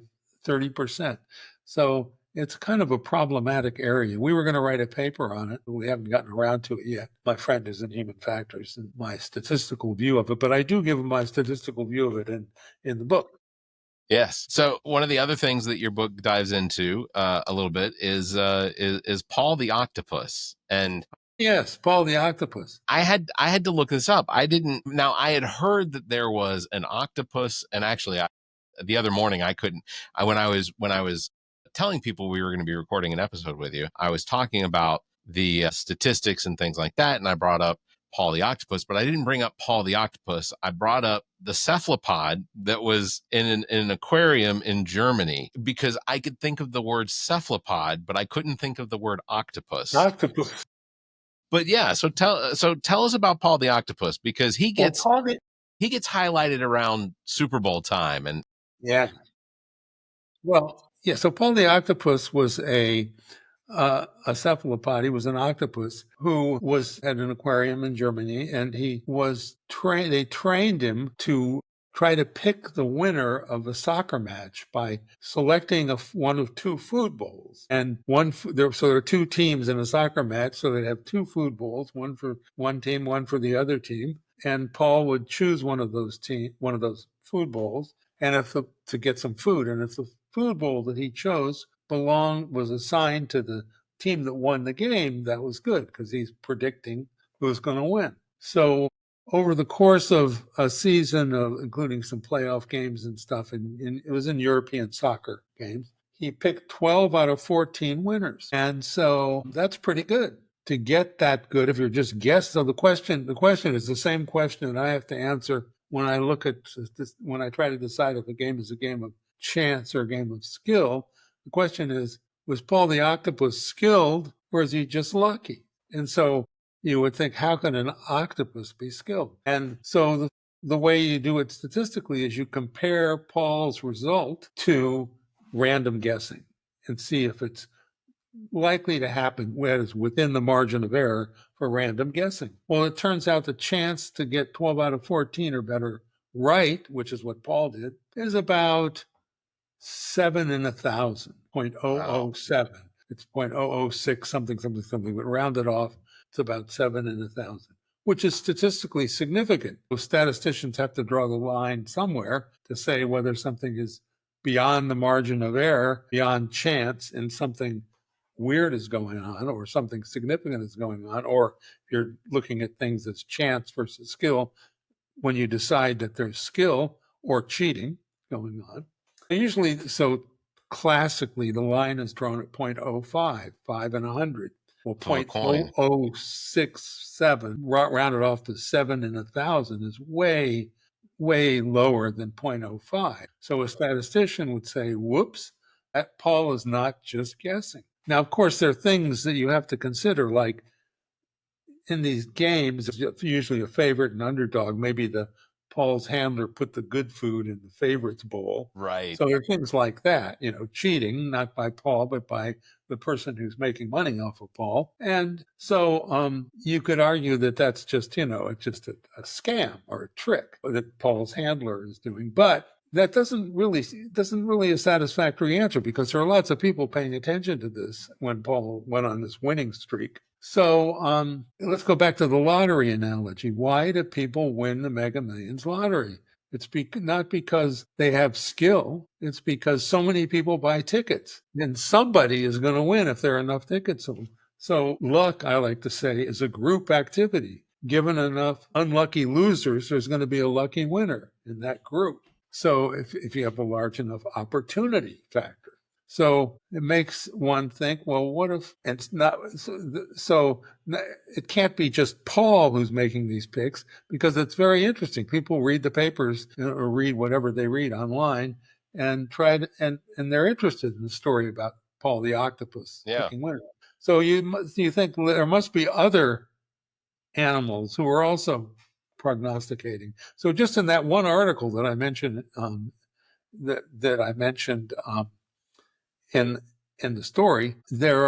30%. So it's kind of a problematic area. We were going to write a paper on it, but we haven't gotten around to it yet. My friend is in human factors and my statistical view of it, but I do give him my statistical view of it in the book. Yes. So one of the other things that your book dives into a little bit is Paul the Octopus, and Yes, Paul the Octopus. I had to look this up. I didn't. Now I had heard that there was an octopus, and actually, the other morning I couldn't. When I was telling people we were going to be recording an episode with you, I was talking about the statistics and things like that, and I brought up Paul the Octopus, but I didn't bring up Paul the Octopus. I brought up the cephalopod that was in an aquarium in Germany because I could think of the word cephalopod, but I couldn't think of the word octopus. Octopus. But yeah, so tell us about Paul the Octopus because he gets highlighted around Super Bowl time and yeah. Well, yeah. So Paul the Octopus was a cephalopod. He was an octopus who was at an aquarium in Germany, and he was trained. They trained him to try to pick the winner of a soccer match by selecting one of two food bowls. And so there are two teams in a soccer match, so they'd have two food bowls, one for one team, one for the other team. And Paul would choose one of those food bowls, and to get some food. And if the food bowl that he chose was assigned to the team that won the game, that was good because he's predicting who's going to win. So over the course of a season, including some playoff games and stuff, and it was in European soccer games, he picked 12 out of 14 winners. And so that's pretty good to get that good if you're just guessing. So the question is the same question that I have to answer when I look at this, when I try to decide if a game is a game of chance or a game of skill. The question is, was Paul the Octopus skilled or is he just lucky? And so you would think, how can an octopus be skilled? And so the way you do it statistically is you compare Paul's result to random guessing and see if it's likely to happen within the margin of error for random guessing. Well, it turns out the chance to get 12 out of 14 or better right, which is what Paul did, is about 7 in 1,000, 0.007. Wow. It's 0.006 something, but rounded off, it's about 7 in 1,000, which is statistically significant. So statisticians have to draw the line somewhere to say whether something is beyond the margin of error, beyond chance, and something weird is going on or something significant is going on, or if you're looking at things as chance versus skill, when you decide that there's skill or cheating going on. Usually, so classically, the line is drawn at 0.05, 5 in 100. Well, 0.0067, rounded off to 7 in 1,000 is way, way lower than 0.05. So a statistician would say, whoops, that Paul is not just guessing. Now, of course, there are things that you have to consider, like in these games, it's usually a favorite and underdog. Maybe Paul's handler put the good food in the favorites bowl. Right. So there are things like that, cheating, not by Paul, but by the person who's making money off of Paul. And so you could argue that that's just, it's just a scam or a trick that Paul's handler is doing. But that doesn't really a satisfactory answer because there are lots of people paying attention to this when Paul went on this winning streak. So let's go back to the lottery analogy. Why do people win the Mega Millions lottery? It's not because they have skill. It's because so many people buy tickets, and somebody is going to win if there are enough tickets sold. So luck, I like to say, is a group activity. Given enough unlucky losers, there's going to be a lucky winner in that group. So if you have a large enough opportunity factor. So it makes one think, well, what if it's not? So it can't be just Paul who's making these picks, because it's very interesting. People read the papers or read whatever they read online and and they're interested in the story about Paul the octopus picking winners. So you think there must be other animals who are also prognosticating. So just in that one article that I mentioned, that I mentioned in the story, there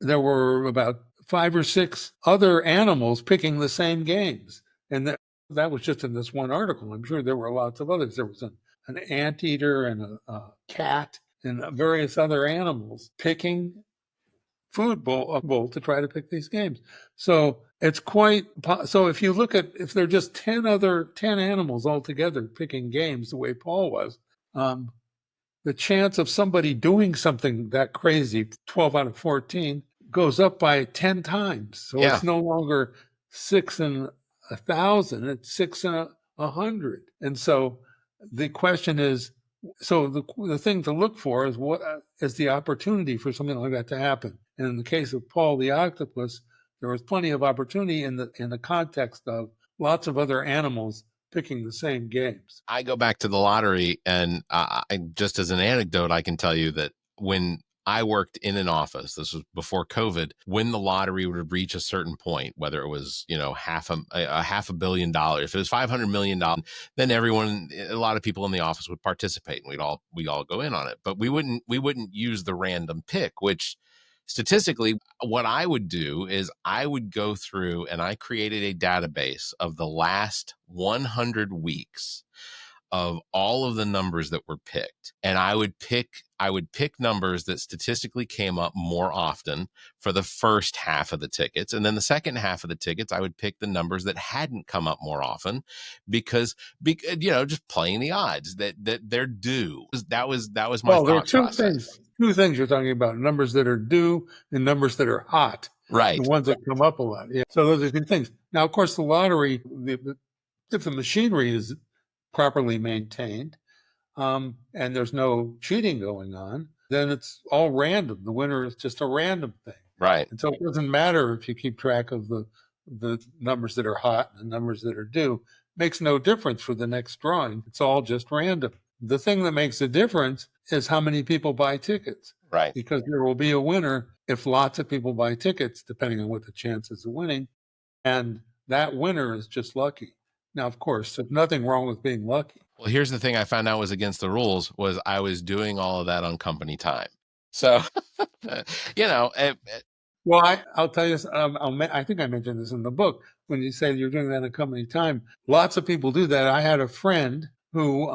were about 5 or 6 other animals picking the same games, and that was just in this one article. I'm sure there were lots of others. There was an anteater and a cat and various other animals picking food bowl to try to pick these games. So it's quite so if you look at if there are just 10 animals altogether picking games the way Paul was, the chance of somebody doing something that crazy, 12 out of 14, goes up by 10 times. So it's no longer 6 in 1,000, it's 6 in 100. And so the question is, so the thing to look for is what is the opportunity for something like that to happen. And in the case of Paul the octopus, there was plenty of opportunity in the context of lots of other animals picking the same games. I go back to the lottery, and just as an anecdote, I can tell you that when I worked in an office, this was before COVID, when the lottery would reach a certain point, whether it was, half a billion dollars, if it was $500 million, then a lot of people in the office would participate, and we'd all go in on it. But we wouldn't use the random pick, which statistically, what I would do is I would go through and I created a database of the last 100 weeks of all of the numbers that were picked. And I would pick numbers that statistically came up more often for the first half of the tickets. And then the second half of the tickets, I would pick the numbers that hadn't come up more often because just playing the odds that they're due. That was my thought there are process. Two things you're talking about: numbers that are due and numbers that are hot. Right. The ones that come up a lot. Yeah. So those are two things. Now, of course, the lottery, if the machinery is properly maintained, and there's no cheating going on, then it's all random. The winner is just a random thing. Right. And so it doesn't matter if you keep track of the numbers that are hot and the numbers that are due. It makes no difference for the next drawing. It's all just random. The thing that makes a difference is how many people buy tickets. Right. Because there will be a winner if lots of people buy tickets, depending on what the chances of winning. And that winner is just lucky. Now, of course, there's nothing wrong with being lucky. Well, here's the thing I found out was against the rules was I was doing all of that on company time. So, Well, I'll tell you, I think I mentioned this in the book. When you say you're doing that on company time, lots of people do that. I had a friend who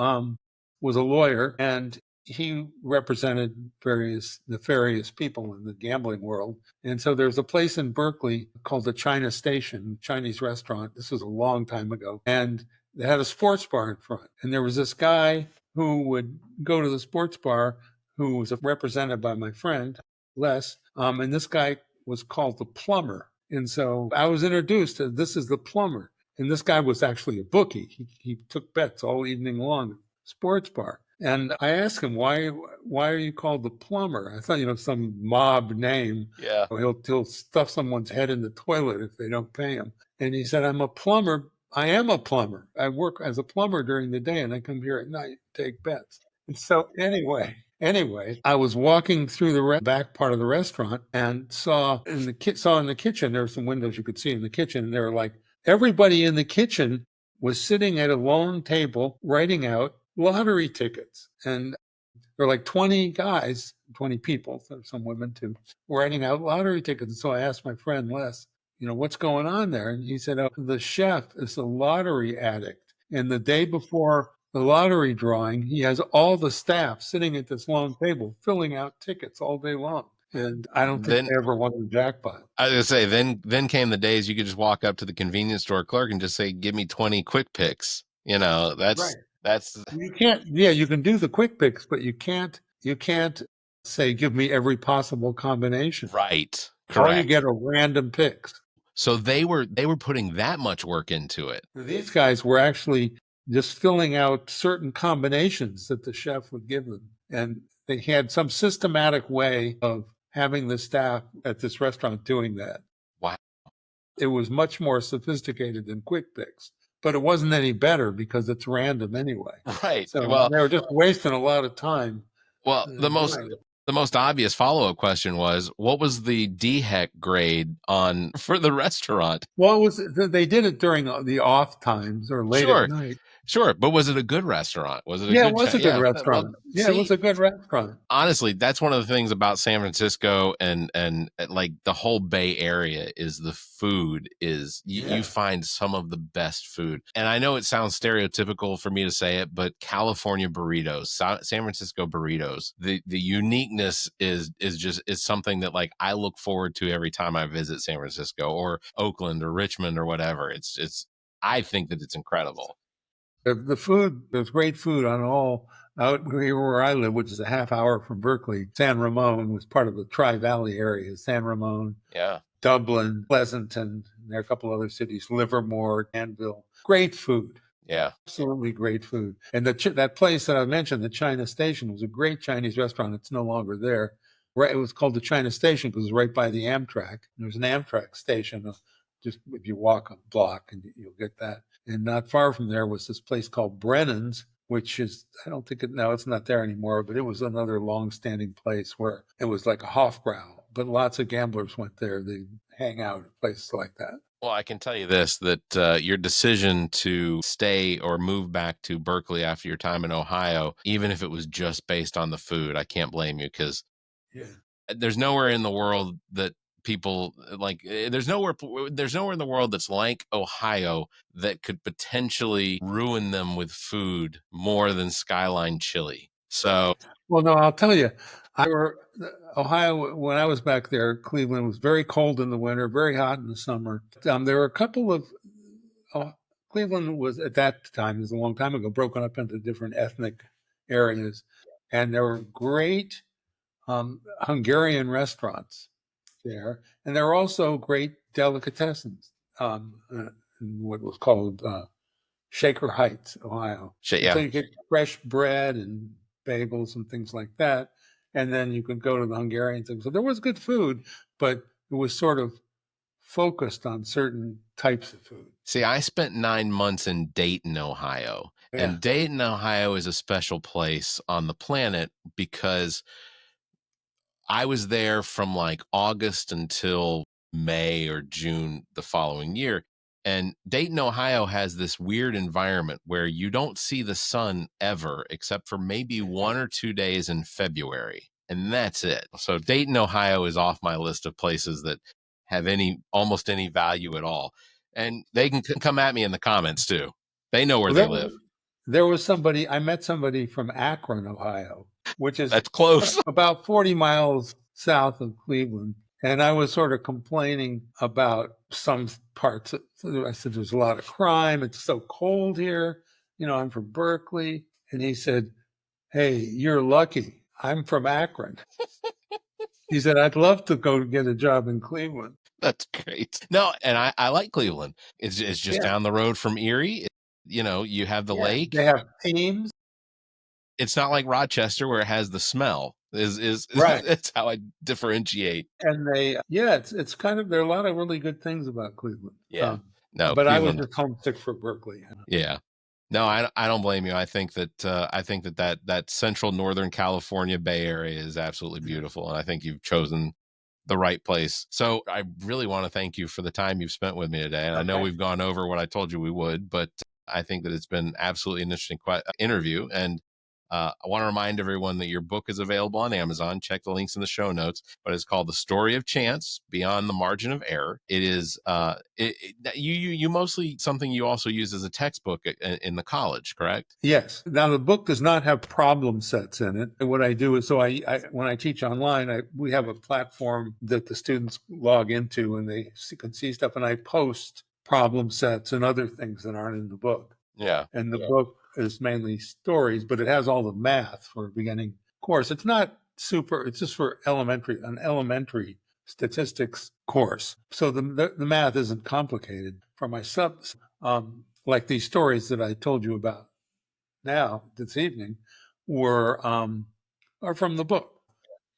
was a lawyer, and he represented various nefarious people in the gambling world. And so there's a place in Berkeley called the China Station, Chinese restaurant. This was a long time ago. And they had a sports bar in front. And there was this guy who would go to the sports bar who was represented by my friend, Les. And this guy was called the plumber. And so I was introduced to, this is the plumber. And this guy was actually a bookie. He took bets all evening long at the sports bar. And I asked him, why are you called the plumber? I thought, some mob name. Yeah. He'll stuff someone's head in the toilet if they don't pay him. And he said, I'm a plumber. I am a plumber. I work as a plumber during the day, and I come here at night and take bets. And so anyway, I was walking through the back part of the restaurant and saw in the kitchen, there were some windows you could see in the kitchen, and they were like, everybody in the kitchen was sitting at a long table writing out lottery tickets. And there were like 20 guys, 20 people, some women too, writing out lottery tickets. And so I asked my friend Les, what's going on there? And he said, the chef is a lottery addict. And the day before the lottery drawing, he has all the staff sitting at this long table filling out tickets all day long. And I don't think they ever won the jackpot. I was going to say, then came the days you could just walk up to the convenience store clerk and just say, give me 20 quick picks. That's right. You can't, you can do the quick picks, but you can't say, give me every possible combination. Right. Correct. How you get a random picks. So they were putting that much work into it. These guys were actually just filling out certain combinations that the chef would give them. And they had some systematic way of having the staff at this restaurant doing that. Wow. It was much more sophisticated than Quick Picks, but it wasn't any better because it's random anyway. Right. So Well, they were just wasting a lot of time. The most obvious follow-up question was, what was the DHEC grade for the restaurant? Well, they did it during the off times or late at night. Sure, but was it a good restaurant? Was it a Yeah, good? it was a good restaurant. Well, Yeah, it was a good restaurant. Honestly, that's one of the things about San Francisco and like the whole Bay Area is the food is you find some of the best food. And I know it sounds stereotypical for me to say it, but California burritos, San Francisco burritos, the uniqueness is something that like I look forward to every time I visit San Francisco or Oakland or Richmond or whatever. I think that it's incredible. The food, there's great food on all out here where I live, which is a half hour from Berkeley. San Ramon was part of the Tri-Valley area. San Ramon, Dublin, Pleasanton, and there are a couple other cities, Livermore, Danville. Great food. Yeah. Absolutely great food. And that place that I mentioned, the China Station, was a great Chinese restaurant. It's no longer there. Right, it was called the China Station because it was right by the Amtrak. There's an Amtrak station. Just if you walk a block and you'll get that. And not far from there was this place called Brennan's, which is, I don't think it's not there anymore, but it was another long-standing place where it was like a Hofbrau, but lots of gamblers went there. They hang out at places like that. Well, I can tell you this, that your decision to stay or move back to Berkeley after your time in Ohio, even if it was just based on the food, I can't blame you because there's nowhere in the world that people like there's nowhere in the world that's like Ohio that could potentially ruin them with food more than Skyline Chili. So, well, no, I'll tell you, Ohio, when I was back there, Cleveland was very cold in the winter, very hot in the summer. There were a couple of Cleveland was at that time, it was a long time ago, broken up into different ethnic areas, and there were great Hungarian restaurants there, and there were also great delicatessens in what was called Shaker Heights, Ohio. So you get fresh bread and bagels and things like that, and then you could go to the Hungarian thing. So there was good food, but it was sort of focused on certain types of food. See, I spent 9 months in Dayton, Ohio, and Dayton, Ohio is a special place on the planet because I was there from like August until May or June the following year. And Dayton, Ohio has this weird environment where you don't see the sun ever, except for maybe 1 or 2 days in February. And that's it. So Dayton, Ohio is off my list of places that have almost any value at all. And they can come at me in the comments too. They know where they live. I met somebody from Akron, Ohio, which is that's close, about 40 miles south of Cleveland. And I was sort of complaining about some parts. I said, there's a lot of crime. It's so cold here. I'm from Berkeley. And he said, hey, you're lucky. I'm from Akron. He said, I'd love to go get a job in Cleveland. That's great. No, and I like Cleveland. It's just down the road from Erie. You have the lake. They have teams. It's not like Rochester where it has the smell. Is right? That's how I differentiate. And it's kind of, there are a lot of really good things about Cleveland. Yeah. But Cleveland, I was just homesick for Berkeley. Yeah. No, I don't blame you. I think that central Northern California Bay Area is absolutely beautiful, and I think you've chosen the right place. So I really want to thank you for the time you've spent with me today. And I know we've gone over what I told you we would, but I think that it's been absolutely an interesting interview. And I want to remind everyone that your book is available on Amazon. Check the links in the show notes. But it's called The Story of Chance: Beyond the Margin of Error. It is you mostly something you also use as a textbook in the college, correct? Yes. Now the book does not have problem sets in it. And what I do is, when I teach online, we have a platform that the students log into and they can see stuff, and I post problem sets and other things that aren't in the book. Yeah. And the book is mainly stories, but it has all the math for a beginning course. It's not it's just for an elementary statistics course. So the math isn't complicated. For my subs, like these stories that I told you about this evening, were are from the book.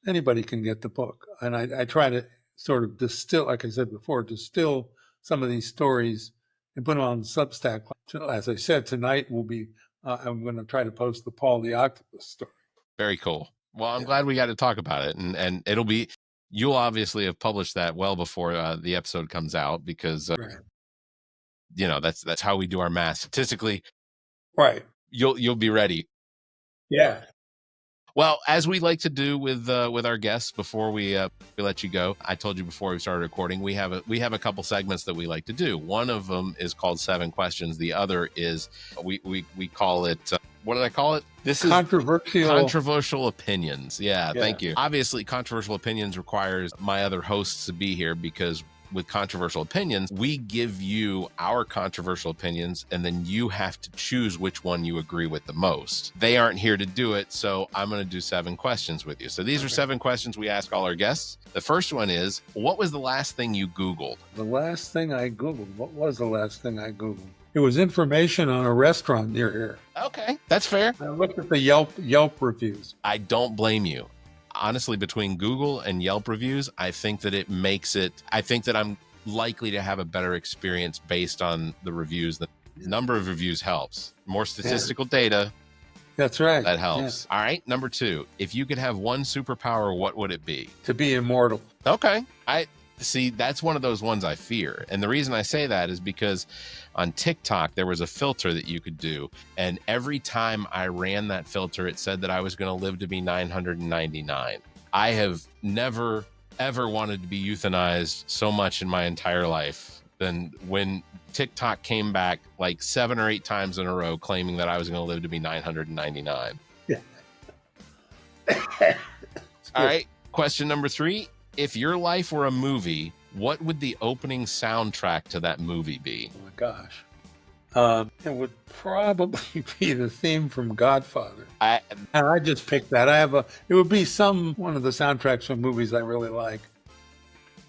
Anybody can get the book. And I try to sort of distill, like I said before, distill some of these stories and put them on Substack. As I said, tonight will be, I'm going to try to post the Paul the Octopus story. Very cool. Well, I'm glad we got to talk about it. And it'll be, you'll obviously have published that well before the episode comes out because, Right. you know, that's how we do our math. Statistically, Right. You'll be ready. Yeah. Well, as we like to do with our guests before we let you go, I told you before we started recording, we have a couple segments that we like to do. One of them is called 7 Questions. The other is we call it what did I call it? This is controversial opinions. Yeah, thank you. Obviously, controversial opinions requires my other hosts to be here because with controversial opinions, we give you our controversial opinions and then you have to choose which one you agree with the most. They aren't here to do it, so I'm going to do 7 questions with you. So these are 7 questions we ask all our guests. The first one is, what was the last thing you Googled? The last thing I Googled? What was the last thing I Googled? It was information on a restaurant near here. Okay, that's fair. I looked at the Yelp reviews. I don't blame you. Honestly, between Google and Yelp reviews, I think that I think that I'm likely to have a better experience based on the reviews. The number of reviews helps. More statistical data. That's right. That helps. Yeah. All right. Number 2, if you could have one superpower, what would it be? To be immortal. Okay. See, that's one of those ones I fear. And the reason I say that is because on TikTok, there was a filter that you could do. And every time I ran that filter, it said that I was going to live to be 999. I have never, ever wanted to be euthanized so much in my entire life than when TikTok came back like 7 or 8 times in a row claiming that I was going to live to be 999. Yeah. All right. Question number 3. If your life were a movie, what would the opening soundtrack to that movie be? Oh my gosh. It would probably be the theme from Godfather. I just picked that. It would be one of the soundtracks from movies I really like.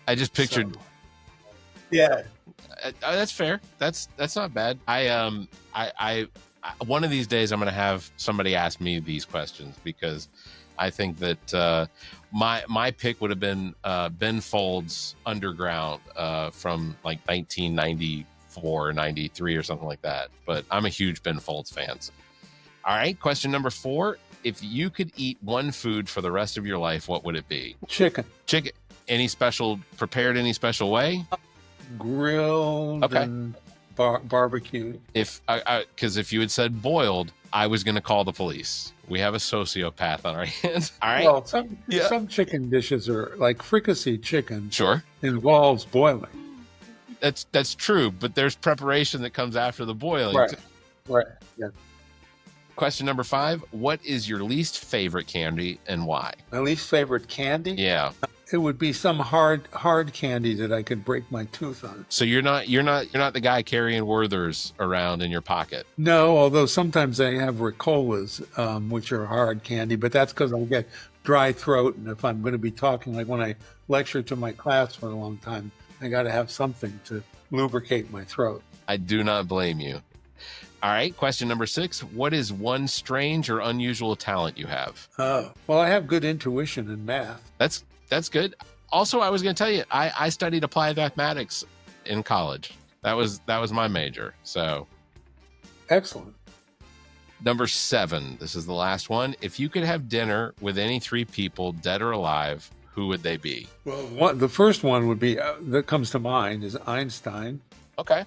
I just pictured. So, yeah. That's fair. That's not bad. I one of these days I'm going to have somebody ask me these questions because I think that my pick would have been Ben Folds Underground from like 1994, 93 or something like that. But I'm a huge Ben Folds fan. All right. Question number 4. If you could eat one food for the rest of your life, what would it be? Chicken. Prepared any special way? Grilled and barbecued. Because if you had said boiled, I was going to call the police. We have a sociopath on our hands. All right. Well, some chicken dishes are like fricassee chicken. Sure. Involves boiling. That's true, but there's preparation that comes after the boiling. Right. Yeah. Question number 5. What is your least favorite candy and why? My least favorite candy? Yeah. It would be some hard candy that I could break my tooth on. So you're not the guy carrying Werthers around in your pocket. No, although sometimes I have Ricolas, which are hard candy, but that's because I'll get dry throat. And if I'm going to be talking, like when I lecture to my class for a long time, I got to have something to lubricate my throat. I do not blame you. All right. Question number 6. What is one strange or unusual talent you have? Well, I have good intuition in math. That's good. Also, I was going to tell you, I studied applied mathematics in college. That was my major. So, excellent. Number 7. This is the last one. If you could have dinner with any 3 people, dead or alive, who would they be? Well, the first one would be that comes to mind is Einstein. Okay.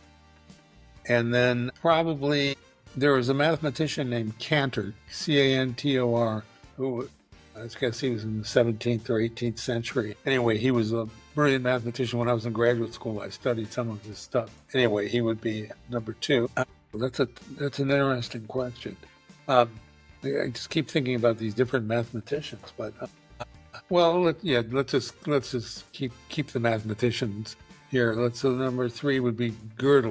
And then probably there was a mathematician named Cantor, Cantor, who I guess he was in the 17th or 18th century. Anyway, he was a brilliant mathematician. When I was in graduate school, I studied some of his stuff. Anyway, he would be number 2. That's an interesting question. I just keep thinking about these different mathematicians, but let's just keep the mathematicians here. So number 3 would be Kurt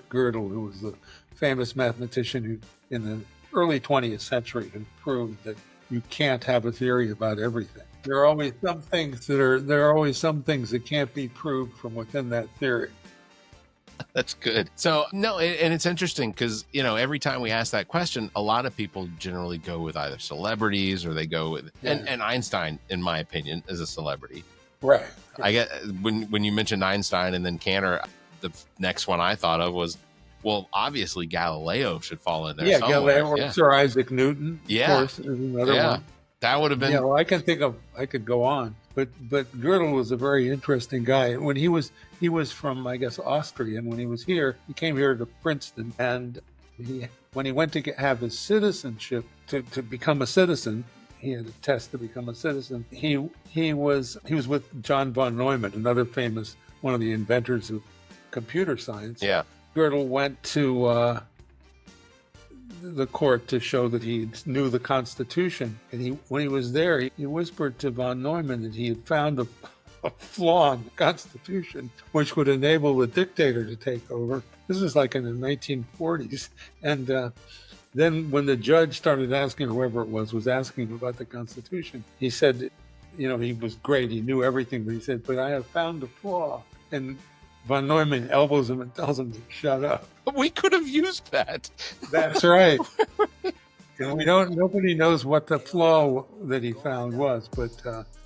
Gödel, who was the famous mathematician who, in the early 20th century, who proved that you can't have a theory about everything. There are always some things that can't be proved from within that theory. That's good. So, no, and it's interesting because, every time we ask that question, a lot of people generally go with either celebrities or they go with, and Einstein, in my opinion, is a celebrity. Right. I get when you mentioned Einstein and then Cantor, the next one I thought of was, well, obviously Galileo should fall in there. Yeah, somewhere. Galileo or Sir Isaac Newton. Yeah. Of course, is another one. That would have been. I can think of. I could go on, but Gödel was a very interesting guy. When he was from, I guess, Austria, and when he was here, he came here to Princeton, and when he went to have his citizenship to become a citizen, he had a test to become a citizen. He was with John von Neumann, another famous one of the inventors of computer science. Yeah. Gödel went to the court to show that he knew the Constitution, and when he was there, he whispered to von Neumann that he had found a flaw in the Constitution which would enable the dictator to take over. This was like in the 1940s, and then when the judge started asking, whoever it was asking him about the Constitution, he said, he was great, he knew everything, but he said, but I have found a flaw. And von Neumann elbows him and tells him to shut up. We could have used that. That's right. And nobody knows what the flaw that he found was, but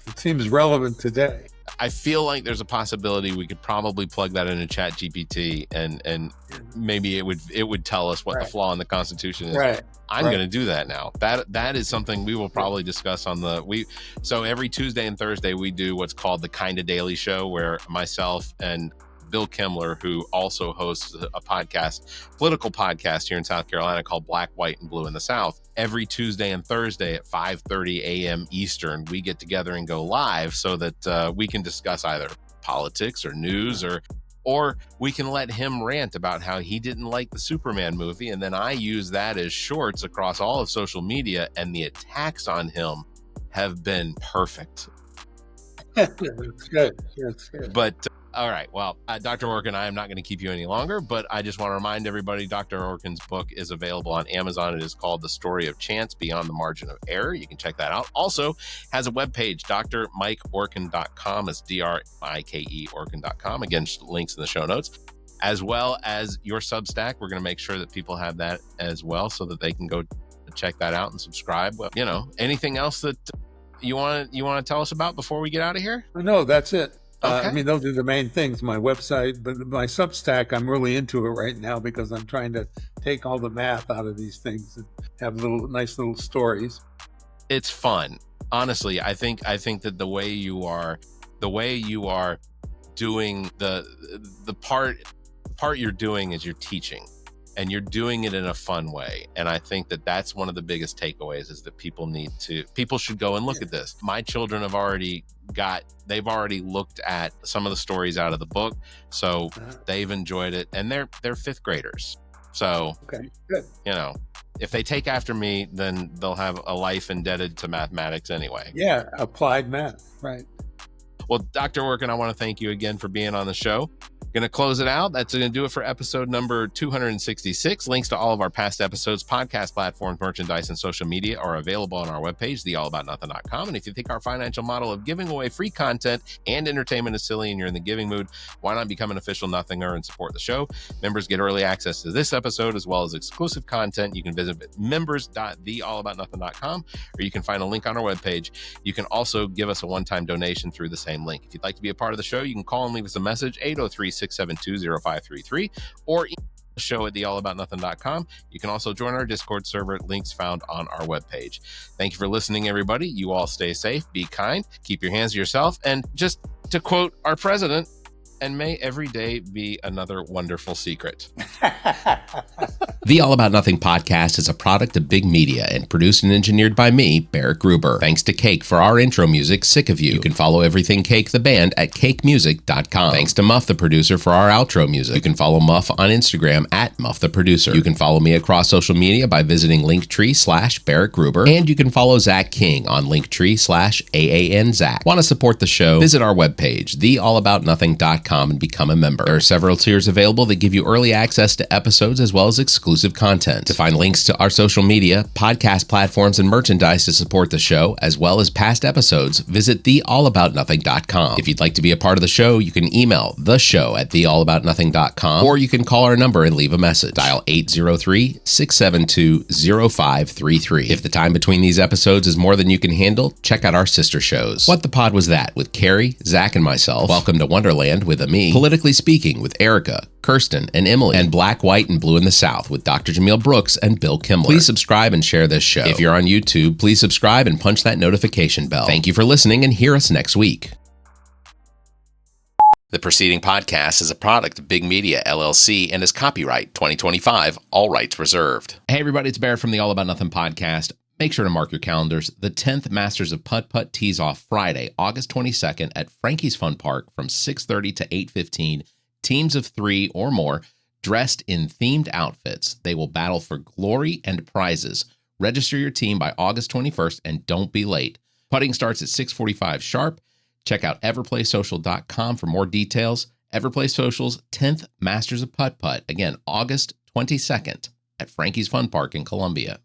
it seems relevant today. I feel like there's a possibility we could probably plug that into ChatGPT and maybe it would tell us what the flaw in the Constitution is. Right. I'm going to do that now. That is something we will probably discuss on so every Tuesday and Thursday we do what's called the Kinda Daily Show, where myself and Bill Kimler, who also hosts a political podcast here in South Carolina called Black, White, and Blue in the South. Every Tuesday and Thursday at 5:30 a.m. Eastern, we get together and go live so that we can discuss either politics or news or we can let him rant about how he didn't like the Superman movie. And then I use that as shorts across all of social media, and the attacks on him have been perfect. That's good. But all right. Well, Dr. Orkin, I am not going to keep you any longer, but I just want to remind everybody Dr. Orkin's book is available on Amazon. It is called The Story of Chance Beyond the Margin of Error. You can check that out. Also has a webpage, drmikeorkin.com. It's DRMIKE Orkin.com. Again, links in the show notes, as well as your Substack. We're going to make sure that people have that as well so that they can go check that out and subscribe. Well, anything else that you want to tell us about before we get out of here? No, that's it. Okay. Those are the main things, my website, but my Substack, I'm really into it right now because I'm trying to take all the math out of these things and have nice little stories. It's fun. Honestly, I think that the way you are doing the part you're doing is you're teaching, and you're doing it in a fun way. And I think that that's one of the biggest takeaways, is that people should go and look at this. My children they've already looked at some of the stories out of the book. So they've enjoyed it, and they're fifth graders. So, okay, good. If they take after me, then they'll have a life indebted to mathematics anyway. Yeah. Applied math. Right. Well, Dr. Orkin, I want to thank you again for being on the show. Going to close it out. That's going to do it for episode number 266. Links to all of our past episodes, podcast platforms, merchandise, and social media are available on our webpage, theallaboutnothing.com. And if you think our financial model of giving away free content and entertainment is silly and you're in the giving mood, why not become an official Nothinger and support the show? Members get early access to this episode as well as exclusive content. You can visit members.theallaboutnothing.com, or you can find a link on our webpage. You can also give us a one-time donation through the same link. If you'd like to be a part of the show, you can call and leave us a message, 803-672-0533, or email the show at theallaboutnothing.com. You can also join our Discord server, links found on our webpage. Thank you for listening, everybody. You all stay safe, be kind, keep your hands to yourself, and just to quote our president, and may every day be another wonderful secret. The All About Nothing podcast is a product of Big Media and produced and engineered by me, Barrett Gruber. Thanks to Cake for our intro music, Sick of You. You can follow Everything Cake the band at cakemusic.com. Thanks to Muff the producer for our outro music. You can follow Muff on Instagram at Muff the producer. You can follow me across social media by visiting Linktree/Barrett Gruber. And you can follow Zach King on Linktree/AAN Zach. Want to support the show? Visit our webpage, theallaboutnothing.com. frankiespunpark.com and become a member. There are several tiers available that give you early access to episodes as well as exclusive content. To find links to our social media, podcast platforms, and merchandise to support the show, as well as past episodes, visit theallaboutnothing.com. If you'd like to be a part of the show, you can email the show at theallaboutnothing.com, or you can call our number and leave a message. Dial 803-672-0533. If the time between these episodes is more than you can handle, check out our sister shows. What the Pod Was That with Carrie, Zach, and myself. Welcome to Wonderland with Ami. Politically Speaking with Erica, Kirsten, and Emily. And Black, White, and Blue in the South with Dr. Jameel Brooks and Bill Kimmler. Please subscribe and share this show. If you're on YouTube, please subscribe and punch that notification bell. Thank you for listening, and hear us next week. The preceding podcast is a product of Big Media, LLC, and is copyright 2025, all rights reserved. Hey everybody, it's Barrett from the All About Nothing podcast. Make sure to mark your calendars. The 10th Masters of Putt-Putt tees off Friday, August 22nd at Frankie's Fun Park from 6:30 to 8:15. Teams of 3 or more dressed in themed outfits. They will battle for glory and prizes. Register your team by August 21st and don't be late. Putting starts at 6:45 sharp. Check out everplaysocial.com for more details. Everplay Social's 10th Masters of Putt-Putt. Again, August 22nd at Frankie's Fun Park in Columbia.